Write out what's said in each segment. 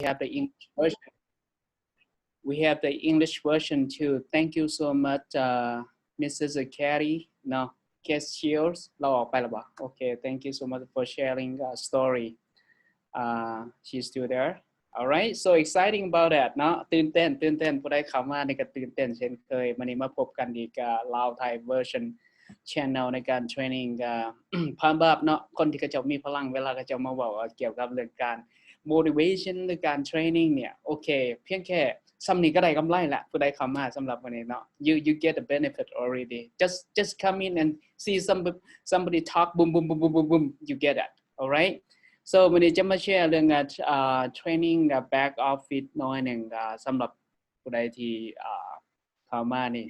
have the English version. We have the English version too. Thank you so much, Mrs. Carey. No, Cashiers. เราออกไปแล้วบ่ Okay, thank you so much for sharing story. She's still there. Alright, so exciting about that เนาะตื่นเต้นผู้ใดเข้ามานี่ก็ตื่นเต้นเช่นเคยมื้อนี้มาพบกันอีกลาวไทย version channel ในการ training พามบับเนาะคนที่เขาเจ้ามีพลังเวลาเขาเจ้ามาเว้าเกี่ยวกับเรื่องการ motivation หรือการ training เนี่ยโอเคเพียงแค่ซำนี้ก็ได้กำไรแล้วผู้ใดเข้ามาสำหรับวันนี้เนาะ you get the benefit already just come in and see somebody talk boom boom boom boom boom boom you get that alright so วันนี้จะมาแชร์เรื่องtraining back office น้อยนึงสำหรับผู้ใดที่เข้ามานี่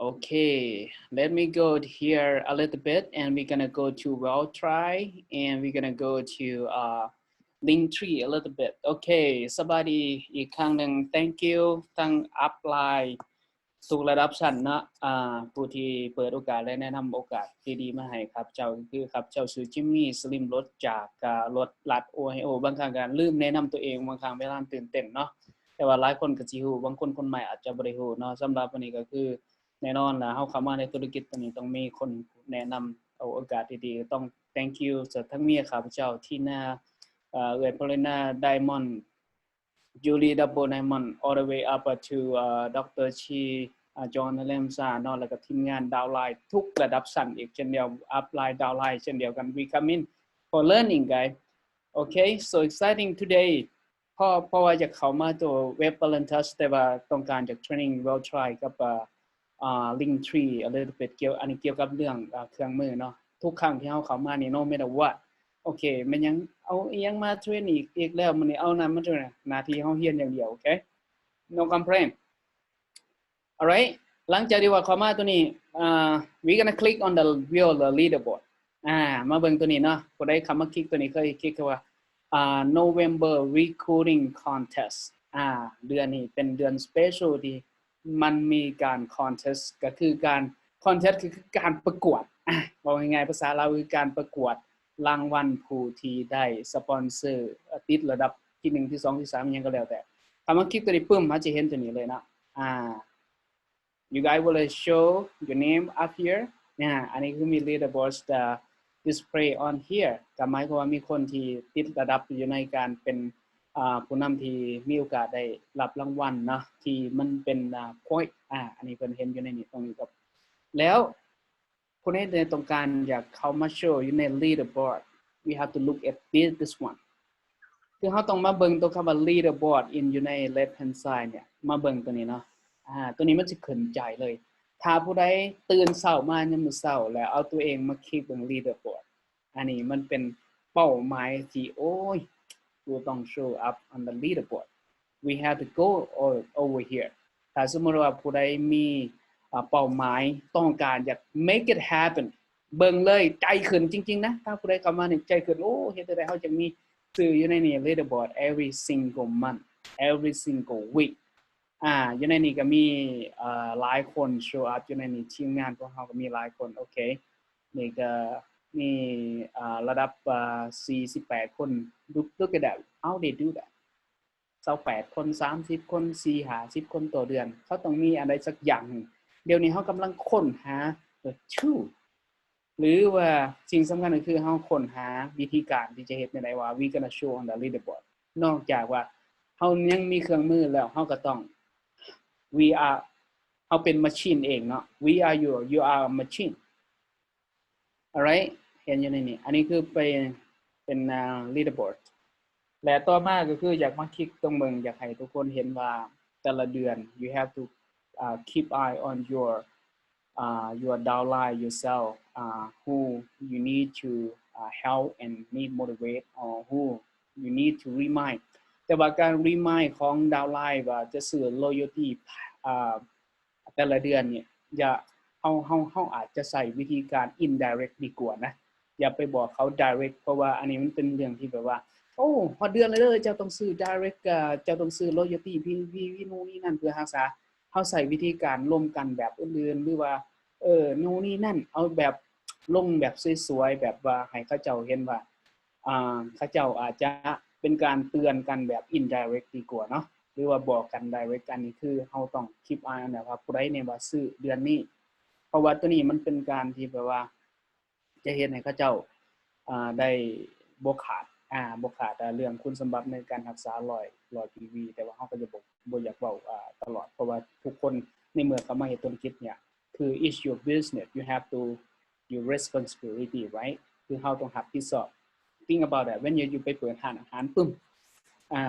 Okay, let me go here a little bit and we're going to go to Welltry and we're going to go to Linktree a little bit. Okay, สวัสดีอีกครั้งนึง Thank you ทั้ง Upline สู่ระดับชั้นนะผู้ที่เปิดโอกาสและแนะนำโอกาสดีๆมาให้ครับเจ้าคือครับเจ้าชื่อจิมมี่สลิมรถจากรถรัฐโอไฮโอบางครั้งก็ลืมแนะนำตัวเองบางครั้งเวลาตื่นเต้นเนาะแต่ว่าหลายคนก็สิฮู้บางคนคนใหม่อาจจะบ่ได้ฮู้เนาะสำหรับวันนี้ก็คือแน่นอนล่ะเฮาเข้ามาในธุรกิจตัวนี้ต้องมีคนแนะนำเอาโอกาสดีๆต้อง thank you จากทั้งเมียข้าพเจ้าที่นาเอื้อยพลินาไดมอนด์ Julie Double Diamond all the way up to Dr. Chi John Lemsa เนาะแล้วก็ทีมงานดาวไลน์ทุกระดับชั้นอีกเช่นเดียว up line down line เช่นเดียวกัน we come in for learning guys okay so exciting today เพราะว่าอยากเข้ามาตัว Web Balance Touch แต่ว่าต้องการจาก training well try กับLinktree a little bit อันนี้เกี่ยวกับเรื่องเครื่องมือเนาะทุกครั้งที่เฮาเข้ามานี่ no matter what โอเคมันยังเอาอีหยังมาเทรนอีกแล้วมื้อนี้เอานั้นมาเทรนหน้าที่เฮาเรียนอย่างเดียวโอเค no complain alright หลังจากที่ว่าเข้ามาตัวนี้we gonna click on the wheel the leaderboard มาเบิ่งตัวนี้เนาะผู้ใดเข้ามาคลิกตัวนี้เคยคลิกว่าNovember recruiting contest เดือนนี้เป็นเดือน special ที่มันมีการ contest ก็คือการ contest คือการประกวดว่าง่ายๆภาษาลาวคือการประกวดรางวัลผู้ที่ได้สปอนเซอร์ติดระดับที่1ที่2ที่3หยังก็แล้วแต่ถ้ามาคลิกตัวนี้ปึ้มมันจะเห็นตัวนี้เลยนะyou guys will show your name up here อันนี้คือมี leaderboard display on here ก็หมายความว่ามีคนที่ติดระดับอยู่ในการเป็นผู้นำที่มีโอกาสได้รับรางวัลเนาะที่มันเป็นpoint อันนี้เพิ่นเห็นอยู่ในนี้ตรงนี้ครับแล้วผู้ใดที่ต้องการอยากเข้ามาโชว์อยู่ใน leaderboard we have to look at this one คือเฮาต้องมาเบิ่งตัวคำว่า leaderboard in อยู่ใน left hand side เนี่ยมาเบิ่งตัวนี้เนาะตัวนี้มันสิขึ้นใจเลยถ้าผู้ใดตื่นเช้ามายามมื้อเช้าแล้วเอาตัวเองมาคลิกเบิ่ง leaderboard อันนี้มันเป็นเป้าหมายที่โอ้ยyou don't show up on the leaderboard we have to go over here ถ้าสมมุติว่าผู้ใดมีเป้าหมายต้องการอยาก make it happen เบิ่งเลยใจขึ้นจริงๆนะถ้าผู้ใดเข้ามานี่ใจขึ้นโอ้เฮ็ดจั่งใดเฮาจะมีชื่ออยู่ในนี่ leaderboard every single month every single week อยู่ในนี้ก็มีหลายคน show up อยู่ในนี้ทีมงานของเฮาก็มีหลายคนโอเคนี่ก็มีระดับ48คนlook at that how they do that 28คน30คน40-50คนต่อเดือนเขาต้องมีอะไรสักอย่างเดี๋ยวนี้เฮากำลังค้นหาชื่อหรือว่าสิ่งสำคัญก็คือเฮาค้นหาวิธีการที่จะเฮ็ดจังได๋ว่า we gonna show on the leaderboard นอกจากว่าเฮายังมีเครื่องมือแล้วเฮาก็ต้อง we are เฮาเป็น machine เองเนาะ we are you are a machine alright เห็นอยู่ในนี้อันนี้คือเป็นleaderboard และต่อมาก็คืออยากมาคลิกตรงเบิ่งอยากให้ทุกคนเห็นว่าแต่ละเดือน you have to keep eye on your downline yourself who you need to help and need motivate or who you need to remind แต่ว่าการ remind ของ downline ว่าจะซื้อ loyalty แต่ละเดือนเนี่ยอย่าเฮาอาจจะใส่วิธีการ indirect ดีกว่านะอย่าไปบอกเขา direct เพราะว่าอันนี้มันเป็นเรื่องที่แบบว่าโอ้พอเดือนเลยเด้อเจ้าต้องซื้อ direct เจ้าต้องซื้อ loyalty พี่นู่นนี่นั่นเพื่อรักษาเฮาใส่วิธีการร่วมกันแบบอื่นๆหรือว่านู่นนี่นั่นเอาแบบลงแบบสวยๆแบบว่าให้เขาเจ้าเห็นว่าเขาเจ้าอาจจะ เป็นการเตือนกันแบบ indirect ดีกว่าเนาะหรือว่าบอกกัน direct กันนี่คือเฮาต้อง keep eye on ว่าผู้ใดเนี่ยว่าซื้อเดือนนี้เพราะว่าตัวนี้มันเป็นการที่แบบว่าจะเฮ็ดให้เขาเจ้าได้บ่ขาดเรื่องคุณสมบัติในการรักษา100 PV แต่ว่าเฮาก็จะบ่อยากเว้าตลอดเพราะว่าทุกคนในเมื่อเขามาเฮ็ดธุรกิจเนี่ยคือ it's your business you have to your responsibility right คือเฮาต้องรับผิดชอบ think about that when you ไปเปิดร้านอาหารปึ้ม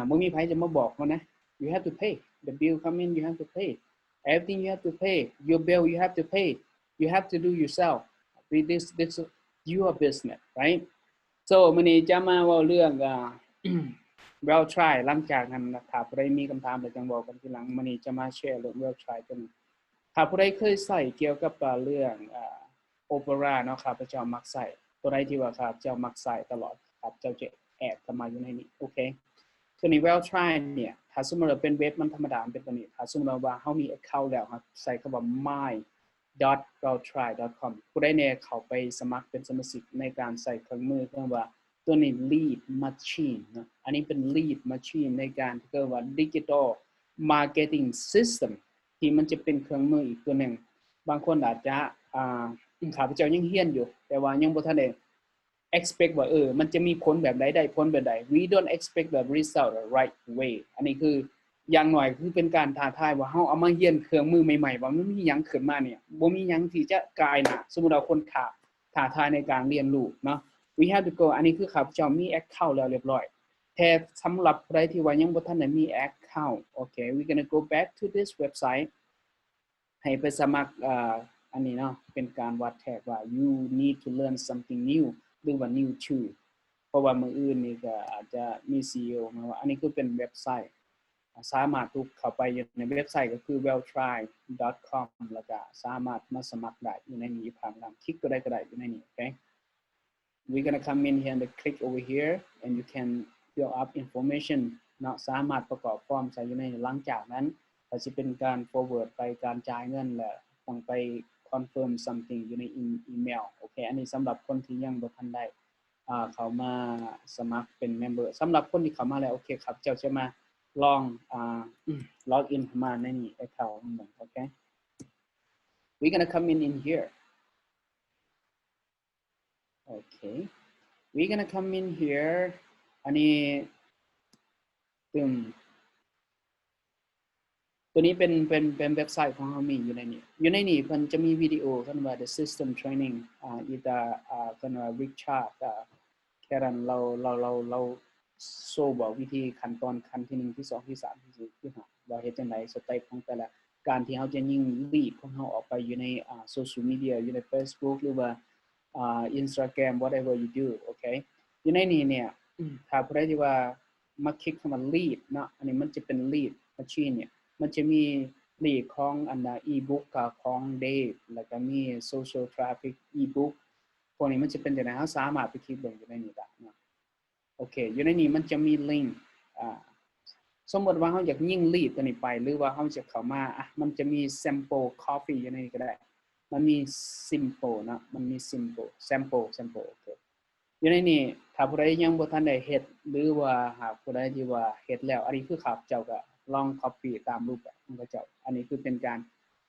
บ่มีไผจะมาบอกเฮานะ you have to pay the bill come in you have to pay everything you have to pay your bill you have to pay you have to do yourself this your business right so มื้อนี้จะมาเว้าเรื่องwell try หลังจากนั้นถ้าผู้ใดมีคำถามแล้วจังเว้ากันทีหลังมื้อนี้จะมาแชร์เรื่อง well try ตัวนี้ถ้าผู้ใดเคยใช้เกี่ยวกับเรื่องOpera เนาะครับพระเจ้ามักใช้ตัวใดที่ว่าครับเจ้ามักใช้ตลอดครับเจ้าจะแอดเข้ามาอยู่ในนี้โอเคตัวนี้ well try เนี่ยถ้าสมมุติว่าเป็นเว็บมันธรรมดาเป็นตัวนี้ถ้าสมมุติว่าเฮามี account แล้วครับใส่คำว่า my.welltry.com ผู้ใดเนี่ยเข้าไปสมัครเป็นสมาชิกในการใส่เครื่องมือเรียกว่าตัวนี้ lead machine เนาะอันนี้เป็น lead machine ในการที่เรียกว่า digital marketing system ที่มันจะเป็นเครื่องมืออีกตัวนึงบางคนอาจจะข้าพเจ้ายังเรียนอยู่แต่ว่ายังบ่ทันได้ expect ว่ามันจะมีผลแบบใดได้ผลแบบใด we don't expect the result the right way อันนี้คืออย่างน้อยคือเป็นการท้าทายว่าเฮาเอามาเรียนเครื่องมือใหม่ๆว่ามันมีหยังขึ้นมาเนี่ยบ่มีหยังที่จะกลายหน้าสมมุติว่าคนท้าทายในการเรียนรู้เนาะ we have to go อันนี้คือข้าพเจ้ามี account แล้วเรียบร้อยแต่สำหรับใครที่ว่ายังบ่ทันได้มี account okay we gonna go back to this website ให้ไปสมัครอันนี้เนาะเป็นการวัดแทกว่า you need to learn something new หรือว่า new to เพราะว่ามื้ออื่นนี่ก็อาจจะมี CEO มาว่าอันนี้คือเป็นเว็บไซต์สามารถทุกเข้าไปอยู่ในเว็บไซต์ก็คือ welltry.com แล้วก็สามารถมาสมัครได้อยู่ในนี้ผ่านทางคลิกก็ได้อยู่ในนี้ okay we're going to come in here and click over here and you can fill up information เนาะสามารถประกอบฟอร์มใส่อยู่ในหลังจากนั้นก็สิเป็นการ forward ไปการจ่ายเงินและต้องไป confirm something อยู่ในอีเมลโอเคอันนี้สำหรับคนที่ยังบ่ทันได้เข้ามาสมัครเป็น member สำหรับคนที่เข้ามาแล้วโอเคครับเจ้าจะมาลองlog in เข้ามาในนี้ account นึงโอเค we're going to come in here okay we're going to come in here อันนี้ตัวนี้เป็นเว็บไซต์ของเฮามีอยู่ในนี้เพิ่นจะมีวิดีโอเพิ่นว่า the system trainingอีตาเพิ่นว่า Richard แค่นั้นเราโชว์บอกวิธีขั้นตอนขั้นที่1ที่2ที่3ที่4ที่5ว่าเฮ็ดจังได๋สเต็ปของแต่ละการที่เฮาจะยิง lead ของเฮาออกไปอยู่ในsocial media อยู่ใน Facebook หรือว่าInstagram whatever you do okay อยู่ในนี้เนี่ยถ้าผู้ใดที่ว่ามาคลิกคำว่า lead เนาะอันนี้มันจะเป็น lead machine เนี่ยมันจะมีleadของอันe-book กับของ Dave แล้วก็มี social traffic e-book พวกนี้มันจะเป็นจังได๋เฮาสามารถไปคลิกเบิ่งอยู่ในนี้ได้เนาะโอเคอยู่ในนี้มันจะมีลิงก์สมมุติว่าเฮาอยากยิง lead ตัวนี้ไปหรือว่าเฮาจะเข้ามามันจะมี sample coffee อยู่ในนี้ก็ได้มันมี simple นะมันมี sample โอเคอยู่ในนี้ถ้าผู้ใดยังบ่ทันได้เฮ็ดหรือว่าหากผู้ใดที่ว่าเฮ็ดแล้วอันนี้คือครับเจ้าก็ลอง copy ตามรูปแบบของเจ้าอันนี้คือเป็นการ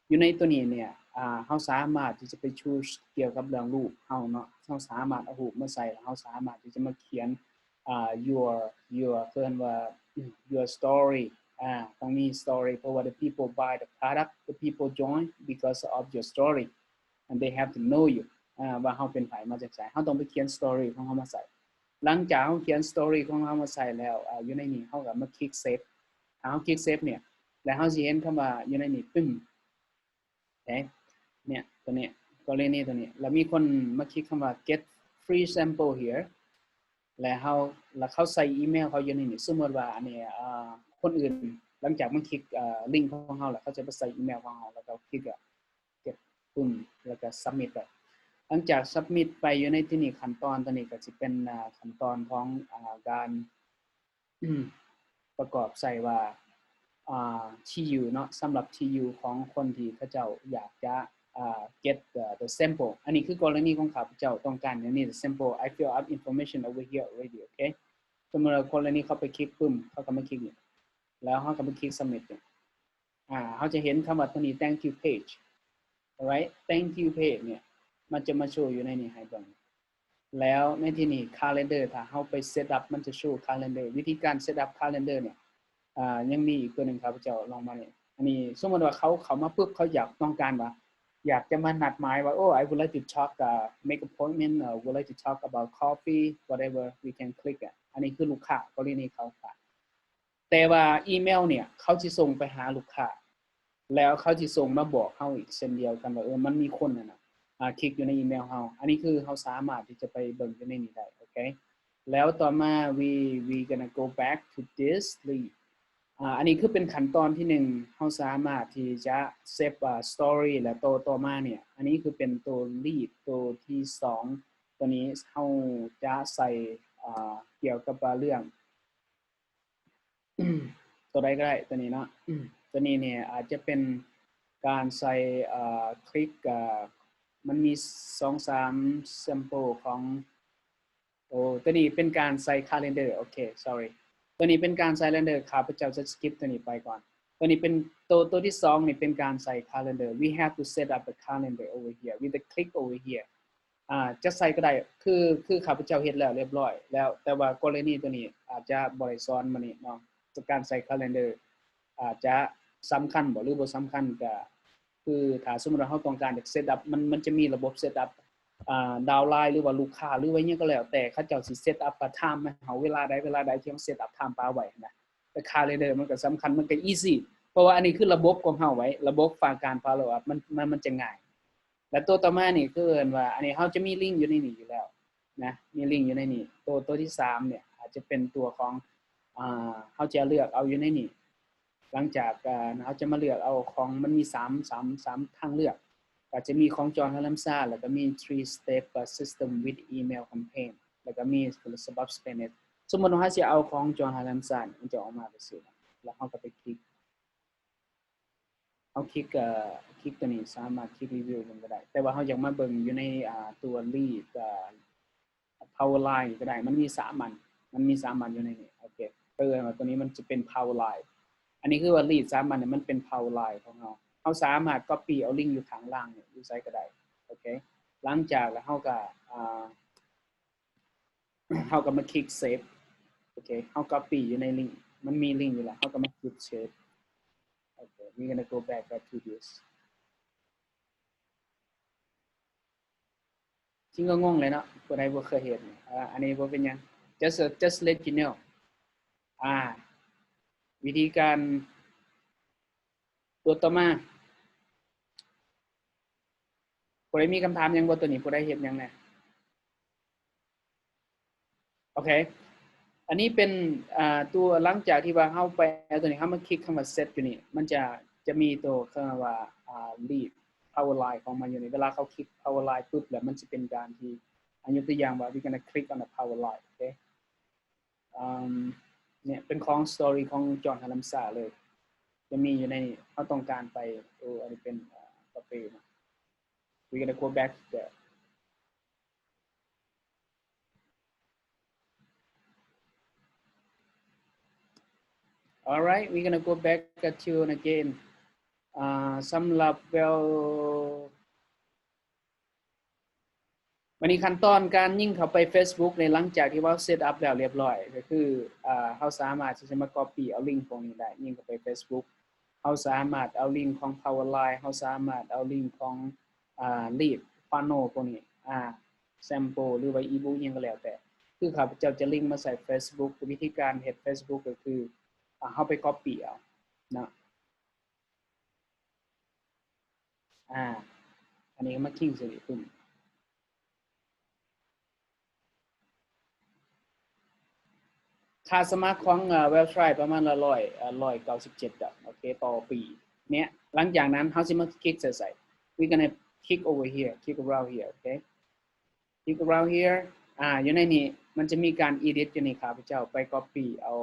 อยู่ในตัวนี้เนี่ยเฮาสามารถที่จะไป choose เกี่ยวกับเรื่องรูปเฮาเนาะเฮาสามารถเอารูปมาใส่แล้วเฮาสามารถที่จะมาเขียนyour เพิ่นว่า your story ต้องมี story เพราะว่า the people buy the product the people join because of your story and they have to know you ว่าเฮาเป็นไผมาจากไสเฮาต้องไปเขียน story ของเฮามาใส่หลังจากเฮาเขียน story ของเฮามาใส่แล้วอยู่ในนี้เฮาก็มาคลิก save ถ้าเฮาคลิก save เนี่ยแล้วเฮาสิเห็นคำว่าอยู่ในนี้ปึ้งเนี่ยตัวนี้กรณีตัวนี้แล้วมีคนมาคลิกคำว่า get free sample here แล้วเขาใส่อีเมลเขาอยู่ในนี้สมมุติว่าอันนี้คนอื่นหลังจากมันคลิกลิงก์ของเฮาแล้วเขาจะไปใส่อีเมลของเฮาแล้วก็คลิกget ปึ้งแล้วก็ submit ไปหลังจาก submit ไปอยู่ในที่นี้ขั้นตอนตัวนี้ก็สิเป็นขั้นตอนของการประกอบใส่ว่าTU เนาะสำหรับ TU ของคนที่เขาเจ้าอยากจะget the sample อันนี้คือกรณีของข้าพเจ้าต้องการอย่างนี้ the sample I fill up information over here already okay ส มมติคนเหล่านี้เขาไปคลิกปึ้มเขาก็มาคลิกเนี่ยแล้วเขาก็มาคลิก submit เนี่ยเขาจะเห็นคำว่าตัวนี้ thank you page alright thank you page เนี่ยมันจะมาโชว์อยู่ในนี้ให้เบิ่งแล้วในที่นี้ calendar ถ้าเขาไป set up มันจะโชว์ calendar วิธีการ set up calendar เนี่ยยังมีอีกตัวหนึ่งครับเจ้าลองมาเนี่ยอันนี้สมมติว่าเขามาปุ๊บเขาต้องการว่าอยากจะมานัดหมายว่าI would like to talk make appointment would like to talk about coffee whatever we can click อันนี้คือลูกค้ากรณีเขาค่ะแต่ว่าอีเมลเนี่ยเขาจะส่งไปหาลูกค้าแล้วเขาจะส่งมาบอกเขาอีกเช่นเดียวกันว่ามันมีคนนะคลิกอยู่ในอีเมลเขาอันนี้คือเขาสามารถที่จะไปเบิ่งอยู่ในนี้ได้โอเคแล้วต่อมา we gonna go back to this leadอันนี้คือเป็นขั้นตอนที่1เขาสามารถที่จะเซฟstory และตัวต่อมาเนี่ยอันนี้คือเป็นตัว lead ตัวที่2ตัวนี้เขาจะใส่เกี่ยวกับเรื่องตัวใดก็ได้ตัวนี้เนาะตัวนี้เนี่ยอาจจะเป็นการใส่คลิกมันมี 2-3 sample ของตัวนี้เป็นการใส่ calendar โอเค sorry ตัวนี้เป็นการใส่ calendar ข้าพเจ้าจะ skip ตัวนี้ไปก่อนตัวนี้เป็นตัวที่2นี่เป็นการใส่ calendar we have to set up a calendar over here with the click over here จะใส่ก็ได้คือข้าพเจ้าเฮ็ดแล้วเรียบร้อยแล้วแต่ว่ากรณีตัวนี้อาจจะบ่ได้สอนมานี่เนาะการใส่ calendar อาจจะสำคัญบ่หรือบ่สำคัญก็คือถ้าสมมุติว่าเราต้องการจะเซตอัพมันจะมีระบบเซตอัพดาวน์ไลน์หรือว่าลูกค้าหรือว่าหยังก็แล้วแต่เขาเจ้าสิเซตอัพไทม์ให้เฮาเวลาใดที่เราเซตอัพไทม์ปาไว้นะแต่ calendar มันก็สำคัญมันก็ easy เพราะว่าอันนี้คือระบบของเฮาไว้ระบบฝากการ follow up มันจะง่ายและตัวต่อมานี่คือว่าอันนี้เฮาจะมีลิงก์อยู่ในนี้อยู่แล้วนะมีลิงก์อยู่ในนี้ตัวที่3เนี่ยอาจจะเป็นตัวของเขาจะเลือกเอาอยู่ในนี้หลังจากเขาจะมาเลือกเอาของมันมี3ทางเลือกก็จะมีของจอห์น ฮัลลัมซาแล้วก็มี 3 step system with email campaign แล้วก็มีสบับสเปนสมมติว่าจะเอาของจอห์น ฮัลลัมซามันจะออกมาเป็นสิแล้วเขาก็ไปคลิกเขาคลิกตัวนี้สามารถคลิกรีวิวมันก็ได้แต่ว่าเขาอยากมาเบิ่งอยู่ในตัว lead power line ก็ได้มันมี3อันอยู่ในนี้โอเคตัวนี้มันจะเป็น power line อันนี้คือว่า lead 3อันเนี่ยมันเป็น power line ของเราสามารถ copy เอาลิงก์อยู่ข้างล่างเนี่ยอยู่ไซต์ก็ได้โอเคหลังจากแล้วเขาก็มาคลิก save โอเคเขา copy อยู่ในลิงก์มันมีลิงก์อยู่แล้วเขาก็มาคลิก save โอเค we're gonna go back to this จริงก็งงเลยเนาะผู้ใดบ่เคยเห็นอันนี้บ่เป็นยัง just let you know วิธีการตัวต่อมาผู้ใดมีคำถามยังบ่ตัวนี้ผู้ใดเห็นยังไงโอเคอันนี้เป็นตัวหลังจากที่ว่าเข้าไปตัวนี้เข้ามาคลิกคำว่า set อยู่นี่มันจะมีตัวคำว่าlead power line ของมันอยู่นี่เวลาเขาคลิก power line ปุ๊บแล้วมันจะเป็นการที่ยกตัวอย่างว่า we gonna click on the power line โอเคเนี่ยเป็นของ story ของจอห์น ฮัลลัมซาเลยจะมีอยู่ในนี้เขาต้องการไปอันนี้เป็นกาแฟนะ we gonna go back there alright we're gonna go back to again สำหรับวันนี้ขั้นตอนการยิ่งเข้าไป Facebook ในหลังจากที่ว่าเซตอัพแล้วเรียบร้อยก็คือเขาสามารถที่จะมา copy เอาลิงก์พวกนี้ได้ยิ่งเข้าไป Facebook เขาสามารถเอาลิงก์ของ Powerline เขาสามารถเอาลิงก์ของlead funnel พวกนี้sample หรือว่า ebook ยังก็แล้วแต่คือข้าพเจ้าจะลิงก์มาใส่ Facebook วิธีการเฮ็ด Facebook ก็คือเขาไป copy เอานะอันนี้มาคลิกสิปุ่มค่าสมัครของเว็บไซต์ประมาณ197 โอเคต่อปีเนี้ยหลังจากนั้นเขาจะมาคลิกใส่ we're gonna click over here click around here โอเค click around hereอยู่ในนี้มันจะมีการ edit อยู่นี่ครับเจ้าไป copy เอา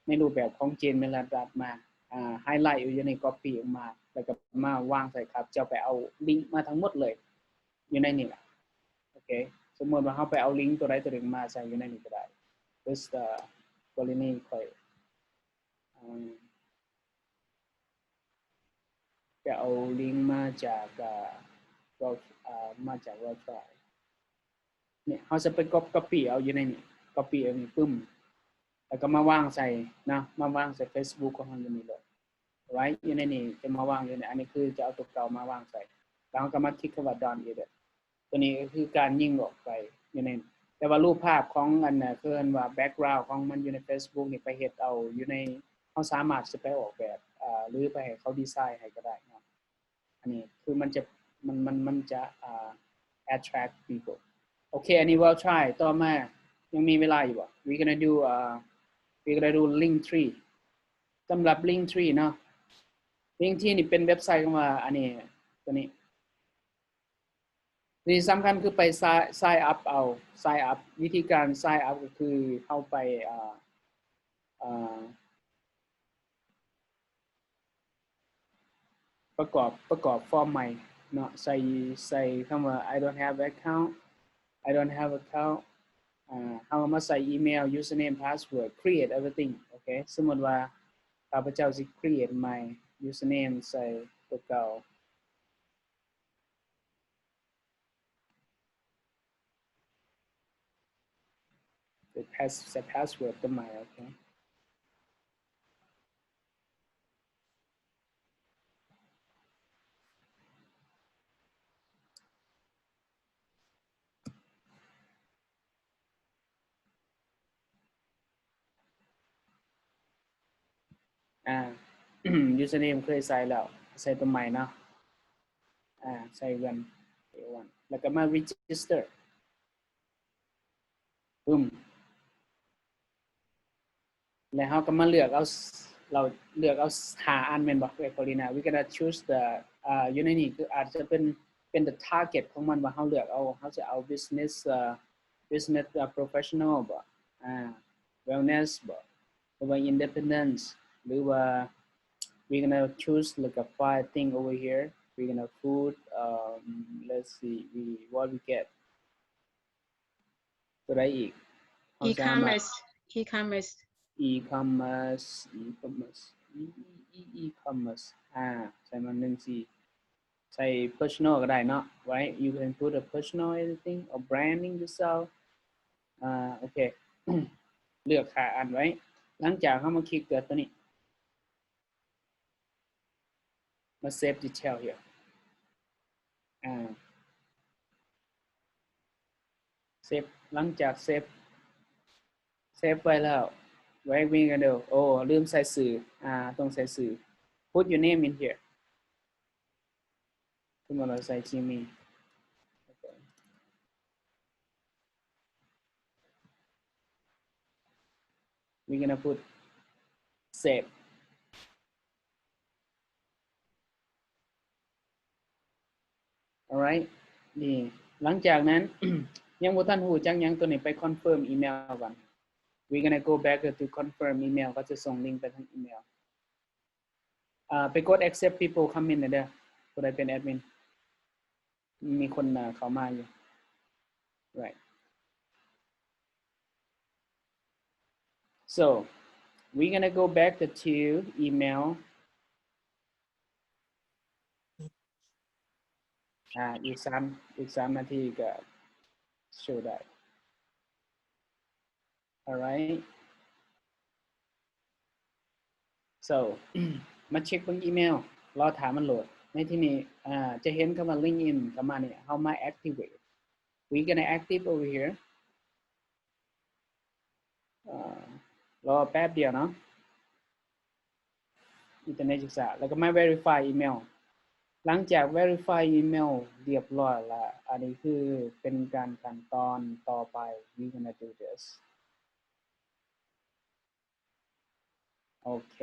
ในรูปแบบของเจนเมลดัตมาhighlight อยู่ใน copy ออกมาแล้วก็มาวางใส่ครับเจ้าไปเอาลิงก์มาทั้งหมดเลยอยู่ในนี้แหละโอเคสมมติว่าเขาไปเอาลิงก์ตัวใดตัวหนึ่งมาใส่อยู่ในนี้ก็ได้ just กรณีค่อยจะเอาลิงก์มาจากมาจาก Wildtry เนี่ยเฮาจะไป copy เอาอยู่ในนี่ copy อันนี้ปึ้มแล้วก็มาวางใส่นะมาวางใส่ Facebook ของเฮาอยู่นี่เลยไว้อยู่ในนี่จะมาวางอยู่ในอันนี้คือจะเอาตัวเก่ามาวางใส่แล้วก็มาคลิกคำว่า done edit ตัวนี้ก็คือการยิงออกไปอยู่ในแต่ว่ารูปภาพของอันน่ะคืออันว่า background ของมันอยู่ใน Facebook นี่ไปเฮ็ดเอาอยู่ในเฮาสามารถสิไปออกแบบหรือไปให้เขาดีไซน์ให้ก็ได้เนาะอันนี้คือมันจะมันจะattract people โอเคอันนี้ well try ต่อมายังมีเวลาอยู่บ่ we gonna do Linktree สำหรับ Linktree เนาะ Linktree นี่เป็นเว็บไซต์ของว่าอันนี้ตัวนี้นี่สำคัญคือไป sign up เอา sign up วิธีการ sign up ก็คือเข้าไปประกอบฟอร์มใหม่เนาะใส่คำว่า I don't have account เฮามาใส่อีเมล username password create everything โอเคสมมุติว่าข้าพเจ้าสิ create ใหม่ username ใส่ตัวเก่าset password ตัวใหม่โอเคusername เคยใส่แล้วใส่ตัวใหม่เนาะใส่วันแล้วก็มา register ปึ้มแล้วเฮาก็มาเลือกเอาเราเลือกเอา5อันแม่นบ่เอ้ย Corina we gonna choose the อยู่ในนี้คืออาจจะเป็น the target ของมันว่าเฮาเลือกเอาเฮาจะเอา business professional บ่wellness บ่หรือว่า independence หรือว่า we gonna choose like a 5 thing over here we gonna food let's see what we get ตัวใดอีก e-commerce e-commerce ใส่มา1-4ใส่ personal ก็ได้เนาะ right you can put a personal anything or branding yourself โอเค เลือกค่าอันไว้หลังจากเฮามาคลิกตัวนี้มา save detail here save หลังจาก save ไว้แล้วไว้วิ่งกันเด้อโอ้ลืมใส่สื่อต้องใส่สื่อ put your name in here สมมุติเราใส่ Jimmy okay. we're gonna put save alright นี่หลังจากนั้น ยังบ่ทันฮู้จักหยังตัวนี้ไปคอนเฟิร์มอีเมลก่อน we're gonna go back to confirm email ก็จะส่งลิงก์ไปทางอีเมลไปกด accept people come in เด้อผู้ใดเป็นแอดมินมีคนเข้ามาอยู่ right so we're gonna go back to email อีก3นาทีก็โชว์ได้ alright so มาเช็คเบิ่งอีเมลรอถามมันโหลดในที่นี้จะเห็นคำว่า link in เข้ามานี่เฮามา activate we gonna active over here รอแป๊บเดียวเนาะอินเทอร์เน็ตศึกษาแล้วก็มา verify email หลังจาก verify email เรียบร้อยแล้วอันนี้คือเป็นการขั้นตอนต่อไป we gonna do this โอเค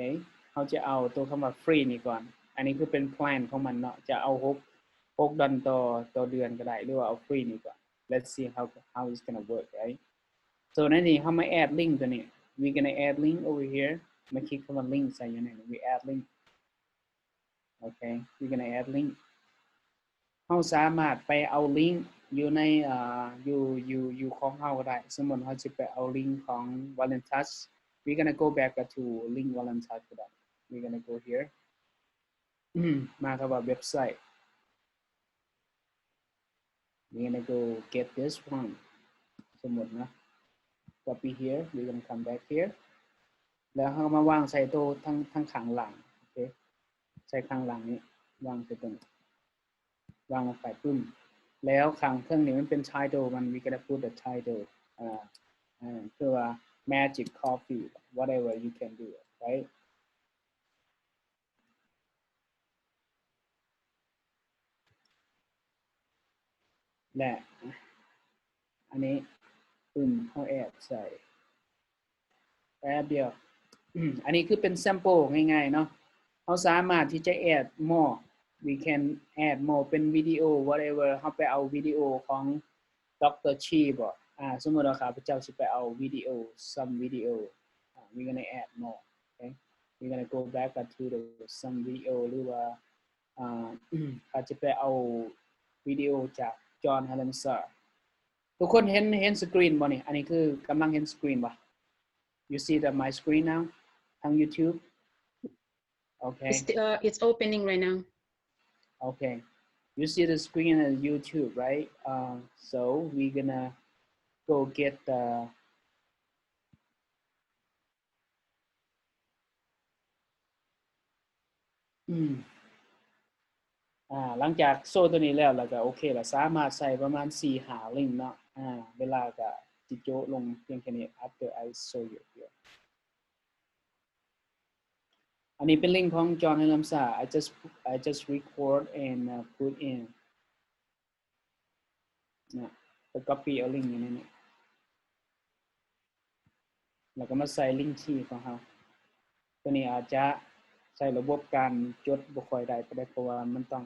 เราจะเอาตัวคำว่า free นี่ก่อนอันนี้คือเป็น plan ของมันเนาะจะเอา6 ดอลต่อเดือนก็ได้หรือว่าเอา free นี่ก่อน let's see how it's gonna work right so ในนี้เรามา add link ตัวนี้ we gonna add link over here มาคลิกคำว่า link ใส่อยู่ในนี้ we add link okay we gonna add link เราสามารถไปเอาลิงก์อยู่ในอยู่ของเราก็ได้สมมุติเราจะไปเอาลิงก์ของ Valentus we're going to go back to link Valentine we're going to go here มากับว่า website we're going to go get this one สมมุตินะ copy here we're going to come back here แล้วเฮามาวางใส่ตัวทั้งข้างหลังโอเคใส่ข้างหลังนี้วางใส่ตรงวางลงไปปึ้มแล้วข้างเครื่องนี้มันเป็น title มัน we gonna put the title คือว่า magic coffee whatever you can do right และอันนี้ปึ้มเฮาแอดใส่แป๊บเดียวอันนี้คือเป็น sample ง่ายๆเนาะเฮาสามารถที่จะ add more we can add more เป็นวิดีโอ whatever เฮาไปเอาวิดีโอของ Dr. Chi บ่สมมุติว่าข้าพเจ้าสิไปเอาวิดีโอ some video we're going to add more okay we're going to go back to the some video หรือว่าข้าจะไปเอาวิดีโอจาก John Halamsa ทุกคนเห็นสกรีนบ่นี่อันนี้คือกำลังเห็นสกรีนบ่ you see the my screen now ทาง YouTube okay it's opening right now okay you see the screen on YouTube right so we're gonna go get theหลังจากโซ่ตัวนี้แล้วก็โอเคแล้วสามารถใส่ประมาณ 4-5 ลิงก์เนาะเวลาก็จิโจลงเพียงแค่นี้ after I show you here อันนี้เป็นลิงก์ของ John Halamsa I just record and put in นะไป copy เอาลิงก์อยู่ในนี้แล้วก็มาใส่ลิงก์ที่ของเฮาตัวนี้อาจจะใช้ระบบการจดบ่ค่อยได้เพราะว่ามันต้อง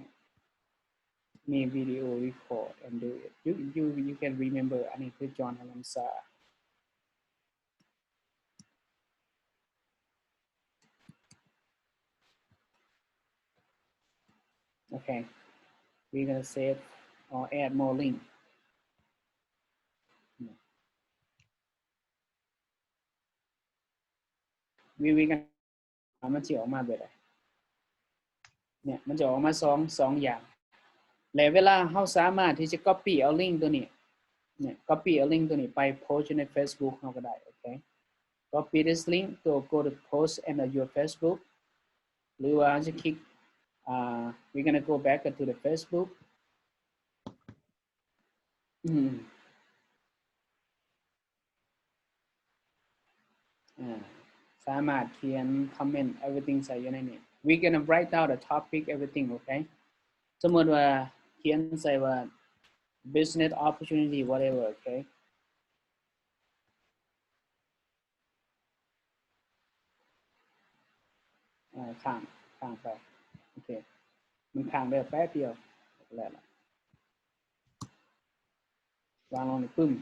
มี video record and do it you can remember อันนี้คือ John Halamsa okay we're going to save or add more link we can มันจะออกมาแบบไหนเนี่ยมันจะออกมา2อย่างแล้วเวลาเฮาสามารถที่จะ copy เอาลิงก์ตัวนี้เนี่ย copy เอาลิงก์ตัวนี้ไปโพสต์ใน Facebook เฮาก็ได้โอเค copy this link to go to post in your Facebook หรือว่าจะคลิกwe're going to go back to the Facebook สามารถเขียน comment everything ใส่อยู่ในนี้ we're going to write down the topic everything okay สมมุติว่าเขียนใส่ว่า business opportunity whatever okay ข้างไปโอเคมันข้างได้แป๊บเดียวแล้วล่ะวางลงในปึ้ม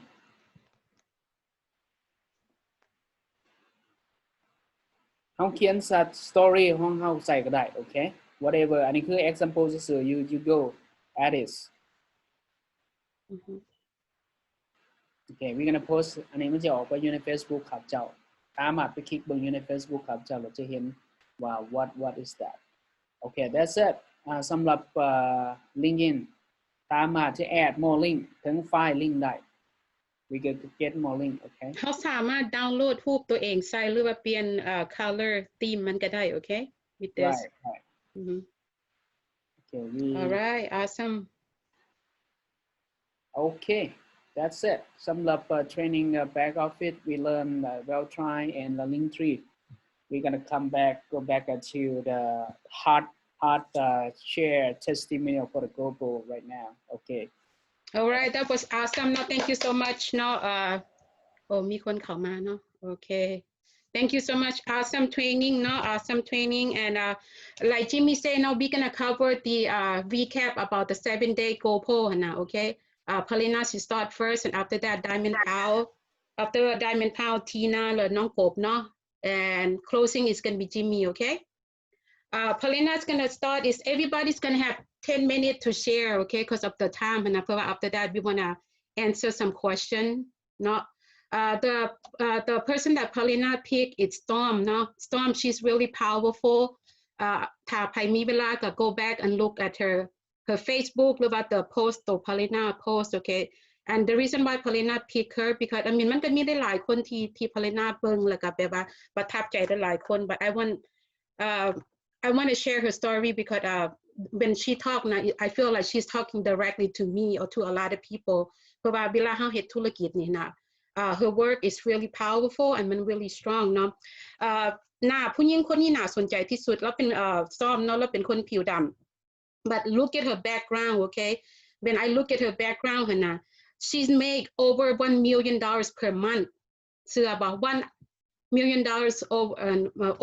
เฮาเขียนสัตว์ story ของเฮาใส่ก็ได้โอเค whatever อันนี้คือ example ซื่อๆ you go add this okay we're going to post อันนี้มันจะออกไปอยู่ใน Facebook ครับเจ้าสามารถไปคลิกเบิ่งอยู่ใน Facebook ครับเจ้าเราจะเห็นว่า what is that okay that's it สำหรับ LinkedIn สามารถจะ add more link ถึงไฟล์ link ได้ we get more link okay เฮาสามารถดาวน์โหลดรูปตัวเองใส่หรือว่าเปลี่ยนcolor theme มันก็ได้ okay with this right okay all right awesome okay that's it สำหรับ training back office we learn Valtry and the Linktree we're going to go back to the hard share testimonial for the global right now okay all right that was awesome no thank you so much no มีคนเข้ามาเนาะ okay thank you so much awesome training no awesome training and like Jimmy said now we're going to cover the recap about the 7-day global now okay Palina should start first and after that Diamond Powell after Diamond Powell Tina และน้องกบเนาะand closing is going to be Jimmy okay Palina's going to start is everybody's going to have 10 minutes to share okay because of the time and after that we want to answer some question no The person that Paulina picked is Storm. No, Storm. She's really powerful. ถ้าใครมีเวลาก็ go back and look at her Facebook หรือว่า the post ตัว Paulina post okay and the reason why Paulina pick her because I mean มันก็มีได้หลายคนที่ Paulina เบิ่งแล้วก็แบบว่าประทับใจได้หลายคน but I want to share her story because when she talk now I feel like she's talking directly to me or to a lot of people เพราะว่าเวลาเฮาเฮ็ดธุรกิจนี่นะ her work is really powerful and มัน really strong เนาะหน้าผู้หญิงคนนี้น่าสนใจที่สุดแล้วเป็นซ้อมเนาะแล้วเป็นคนผิวดำ but look at her background okay when I look at her background หั่นน่ะ she's make over $1 million per month เชื่อบ่$1 million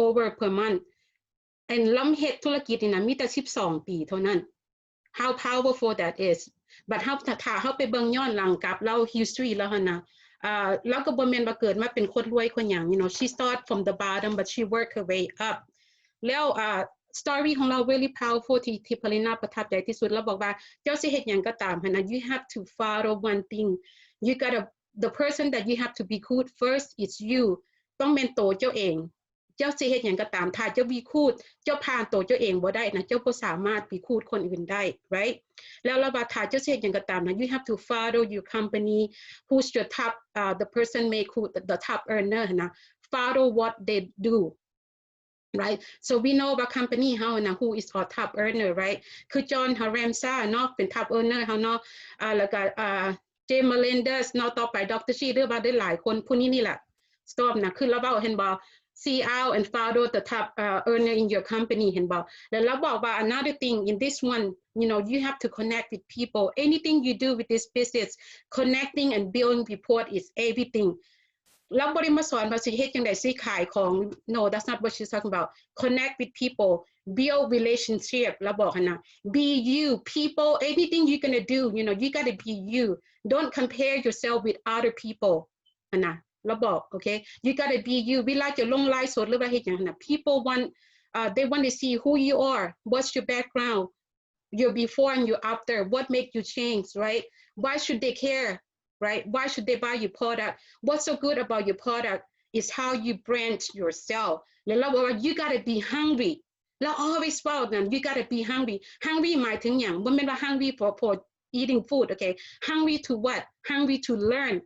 over per month and ล้ำเฮ็ดธุรกิจนี่นะมีแต่12 ปีเท่านั้น how powerful that is but ถ้าเฮาไปเบิ่งย้อนหลังกับเรา history แล้วหั่นน่ะแล้วก็บ่แม่นว่าเกิดมาเป็นคนรวยคนหยัง you know she start from the bottom but she work her way up แล้ว story ของเรา really powerful ที่พลินาประทับใจที่สุดแล้วบอกว่าเจ้าสิเฮ็ดหยังก็ตามหั่นน่ะ you have to follow one thing you gotta the person that you have to be good first is you ต้องเป็นตัวเจ้าเองเจ้าสิเฮ็ดหยังก็ตามถ้าเจ้าวิคูดเจ้าผ่านตัวเจ้าเองบ่ได้นะเจ้าบ่สามารถวิคูดคนอื่นได้ right แล้วเราว่าถ้าเจ้าสิเฮ็ดหยังก็ตามนะ you have to follow your company who's your top the person make who the top earner นะ follow what they do right so we know about company เฮานะ who is our top earner right คือ John Haramsa เนาะเป็น top earner เฮาเนาะแล้วก็Jay Melendez เนาะต่อไป Dr. Shi หรือว่าได้หลายคนผู้นี้นี่แหละ stop นะคือเราเว้าเห็นบ่see out and follow the top earner in your company เห็นบ่แล้วเราบอกว่า another thing in this one you know you have to connect with people anything you do with this business connecting and building rapport is everything เราบ่ได้มาสอนว่าสิเฮ็ดจังได๋สิขายของ no that's not what she's talking about connect with people build relationship เราบอกหั่นน่ะ be you people anything you're going to do you know you got to be you don't compare yourself with other people หั่นน่ะเราบอก okay you gotta be you เวลาจะลงไลฟ์สดหรือว่าเฮ็ดหยังนะ people want they want to see who you are what's your background your before and your after what make you change right why should they care right why should they buy your product what's so good about your product is how you brand yourself แล้วเราบอกว่า you gotta be hungry เรา always about them you gotta be hungry หมายถึงหยังบ่แม่นว่า hungry for eating food okay hungry to what hungry to learn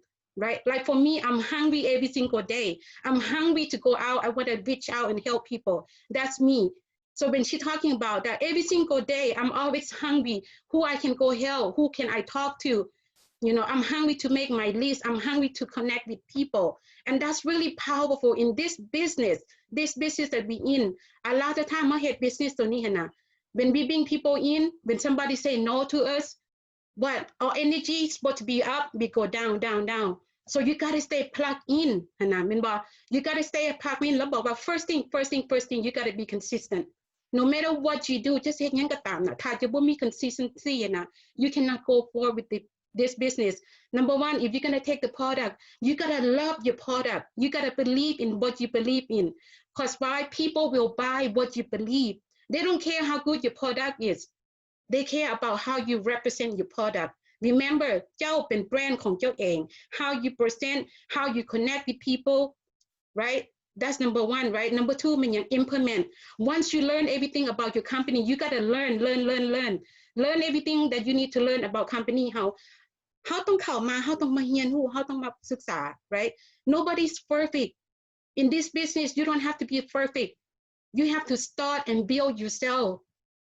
right like for me I'm hungry every single day I'm hungry to go out I want to reach out and help people that's me so when she's talking about that every single day I'm always hungry who I can go help who can I talk to you know I'm hungry to make my list I'm hungry to connect with people and that's really powerful in this business that we in a lot of time I hate business ตัวนี้นะ when we bring people in when somebody say no to us what our energy is supposed to be up we go down so you got to stay plugged in นะแม่นบ่ you got to stay plugged in แล้วบอกว่า first thing you got to be consistent no matter what you do just เฮ็ดหยังก็ตามนะถ้าจะบ่มี consistency นะ you cannot go forward with this business number one if you're going to take the product you got to love your product you got to believe in what you believe in because why people will buy what you believe they don't care how good your product is they care about how you represent your product remember เจ้าเป็นแบรนด์ของเจ้าเอง how you present how you connect with people right that's number one right number two มันยัง implement once you learn everything about your company you got to learn everything that you need to learn about company how ต้องเข้ามา how ต้องมาเรียนรู้ how ต้องมาศึกษา right nobody's perfect in this business you don't have to be perfect you have to start and build yourself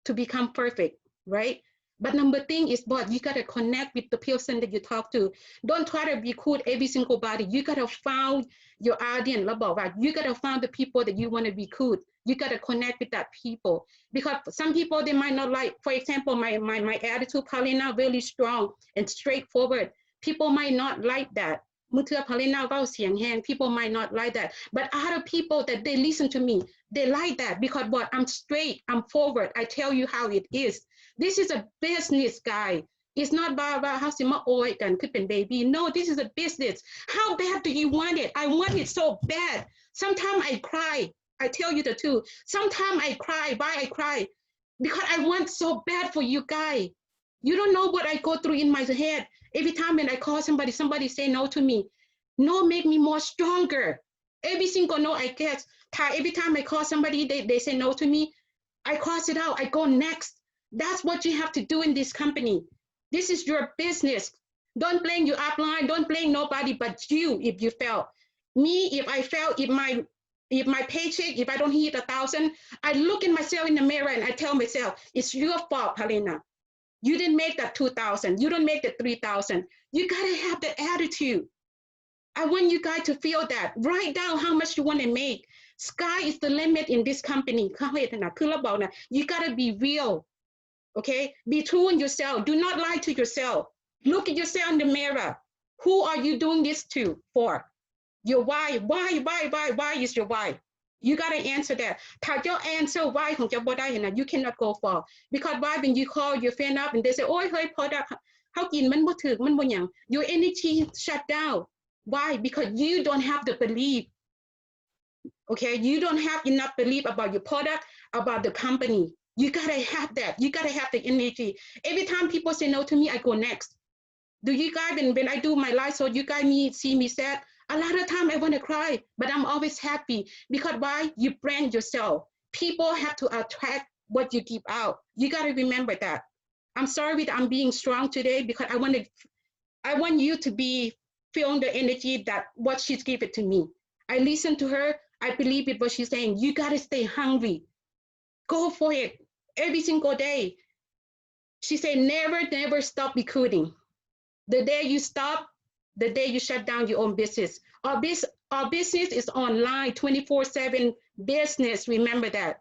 to become perfect right but number thing is what you got to connect with the person that you talk to don't try to recruit every single body you got to find your audience แล้วบอกว่า you got to find the people that you want to recruit you got to connect with that people because some people they might not like for example my attitude Paulina really strong and straightforward people might not like that มื้อเทื่อ Paulina เว้าเสียงแฮง people might not like that but other people that they listen to me they like that because what I'm straight I'm forward I tell you how it is this is a business guy it's not about how สิมาโอยกันคือเป็น baby no this is a business how bad do you want it I want it so bad sometimes I cry I tell you the truth sometimes I cry why I cry because I want so bad for you guys you don't know what I go through in my head every time when I call somebody say no to me No, make me more stronger. Every single no I get. Every time I call somebody, they say no to me. I cross it out. I go next. That's what you have to do in this company. This is your business. Don't blame your upline. Don't blame nobody but you if you fail. Me, if I fail, if my paycheck, if I don't hit 1,000, I look in myself in the mirror and I tell myself, it's your fault, Helena. You didn't make that 2,000. You don't make the 3,000. You gotta have the attitude. I want you guys to feel that. Write down how much you want to make. Sky is the limit in this company. You gotta be real. Okay? Be true in yourself. Do not lie to yourself. Look at yourself in the mirror. Who are you doing this to for? Your why? Why is your why? You gotta answer that. ถ้าเจ้า answer why ของเจ้าบ่ได้นะ you cannot go far. Because why when you call your friend up and they say โอ้ยเฮ้ย product เฮากินมันบ่ถึกมันบ่หยัง your energy shut down. Why? Because you don't have the belief. Okay, you don't have enough belief about your product, about the company. You gotta have that. You gotta have the energy. Every time people say no to me, I go next. Do you guys, when I do my live, so you guys see me sad, a lot of time I want to cry, but I'm always happy because why? You brand yourself. People have to attract what you give out. You got to remember that. I'm sorry that I'm being strong today because I want you to be feeling the energy that what she's given to me. I listen to her. I believe it what she's saying. You got to stay hungry. Go for it every single day. She said, never stop recruiting. The day you stop, the day you shut down your own business. Our business is online 24/7 business. Remember that.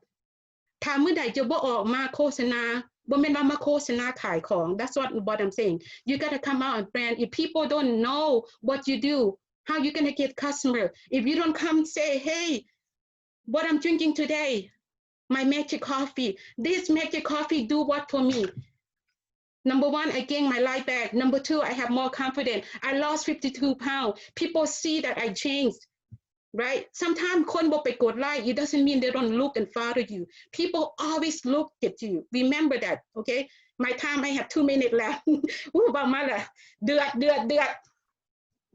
ถ้าเมื่อใดจะบ่ออกมาโฆษณาบ่แม่นว่ามาโฆษณาขายของ That's what I'm saying. You gotta come out and brand. If people don't know what you do, how you gonna get customer? If you don't come say, hey, what I'm drinking today, my magic coffee. This magic coffee do what for me? Number one, I gained my life back. Number two, I have more confidence. I lost 52 pounds. People see that I changed, right? Sometimes คนบ่ไปกดไลค์ it doesn't mean they don't look and follow you. People always look at you. Remember that, okay? My time, I have 2 minutes left. บอกมาละเดือด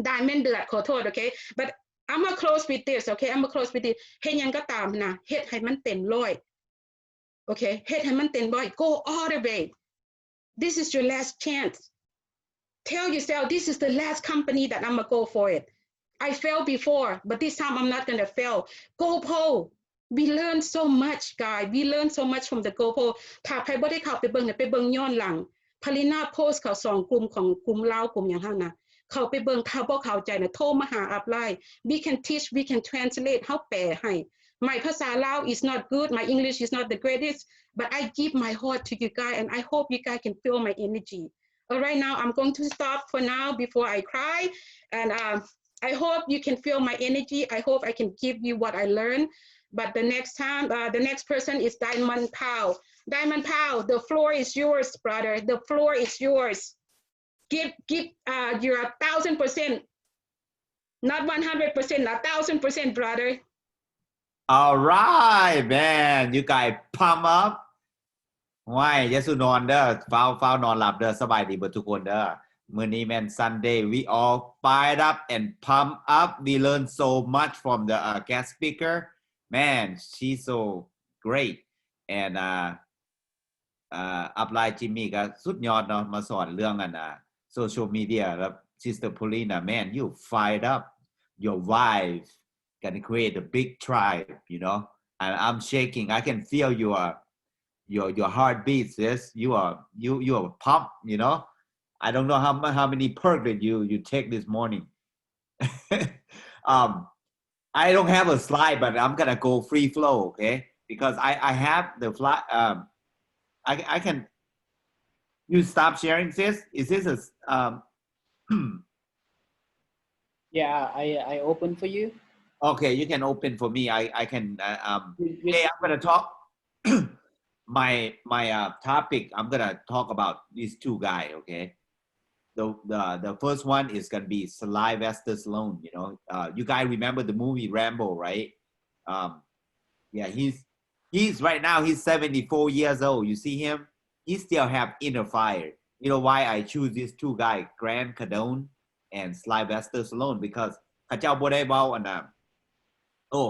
Diamond เดือดขอโทษ okay? But I'm gonna close with this, okay? I'm gonna close with this. เฮ็ดหยังก็ตามนะเฮ็ดให้มันเต็มร้อย okay? เฮ็ดให้มันเต็มร้อย Go all the way. This is your last chance. Tell yourself, this is the last company that I'm gonna go for it. I failed before, but this time I'm not gonna fail. GoPro. We learned so much, guys. We learned so much from the GoPro. ถ้าใครบ่ได้เข้าไปเบิ่งเนี่ยไปเบิ่งย้อนหลัง Palina post เขา2กลุ่มของกลุ่มลาวกลุ่มอย่างเฮานะเข้าไปเบิ่งถ้าบ่เข้าใจนะโทรมาหาอัพไลน์ We can teach, we can translate เฮาแปลให้ My ภาษาลาว is not good. My English is not the greatest, but I give my heart to you guys and I hope you guys can feel my energy. All right, now I'm going to stop for now before I cry and I hope you can feel my energy. I hope I can give you what I learned. But the next time, the next person is Diamond Powell. Diamond Powell, the floor is yours, brother. The floor is yours. Give your 1,000%, not 100%, 1,000%, brother. All right, man. You guys pump up. ว้ายยะสุนอนเด้อเฝ้านอนหลับเด้อสบายดีเบิดทุกคนเด้อมื้อนี้แม่น Sunday we all fired up and pump up. We learned so much from the guest speaker. Man, she's so great. And upline Jimmy ก็สุดยอดเนาะมาสอนเรื่องsocial media แล้ว Sister Paulina, man, you fired up. Your wife can create a big tribe, you know. And I'm shaking. I can feel your heartbeat, sis. You are pumped, you know. I don't know how many perks that you take this morning. I don't have a slide, but I'm gonna go free flow, okay? Because I have the fly. I can. You stop sharing, sis. Is this a Yeah, I open for you. Okay, you can open for me. I can. Hey, I'm gonna talk. My topic. I'm gonna talk about these two guys. Okay. The first one is gonna be Sylvester Stallone. You know, you guys remember the movie Rambo, right? Yeah, he's right now. He's 74 years old. You see him? He still have inner fire. You know why I choose these two guys, Grant Cardone and Sylvester Stallone? Because เขาเจ้าบ่ได้เว้าอันน่ะโอ้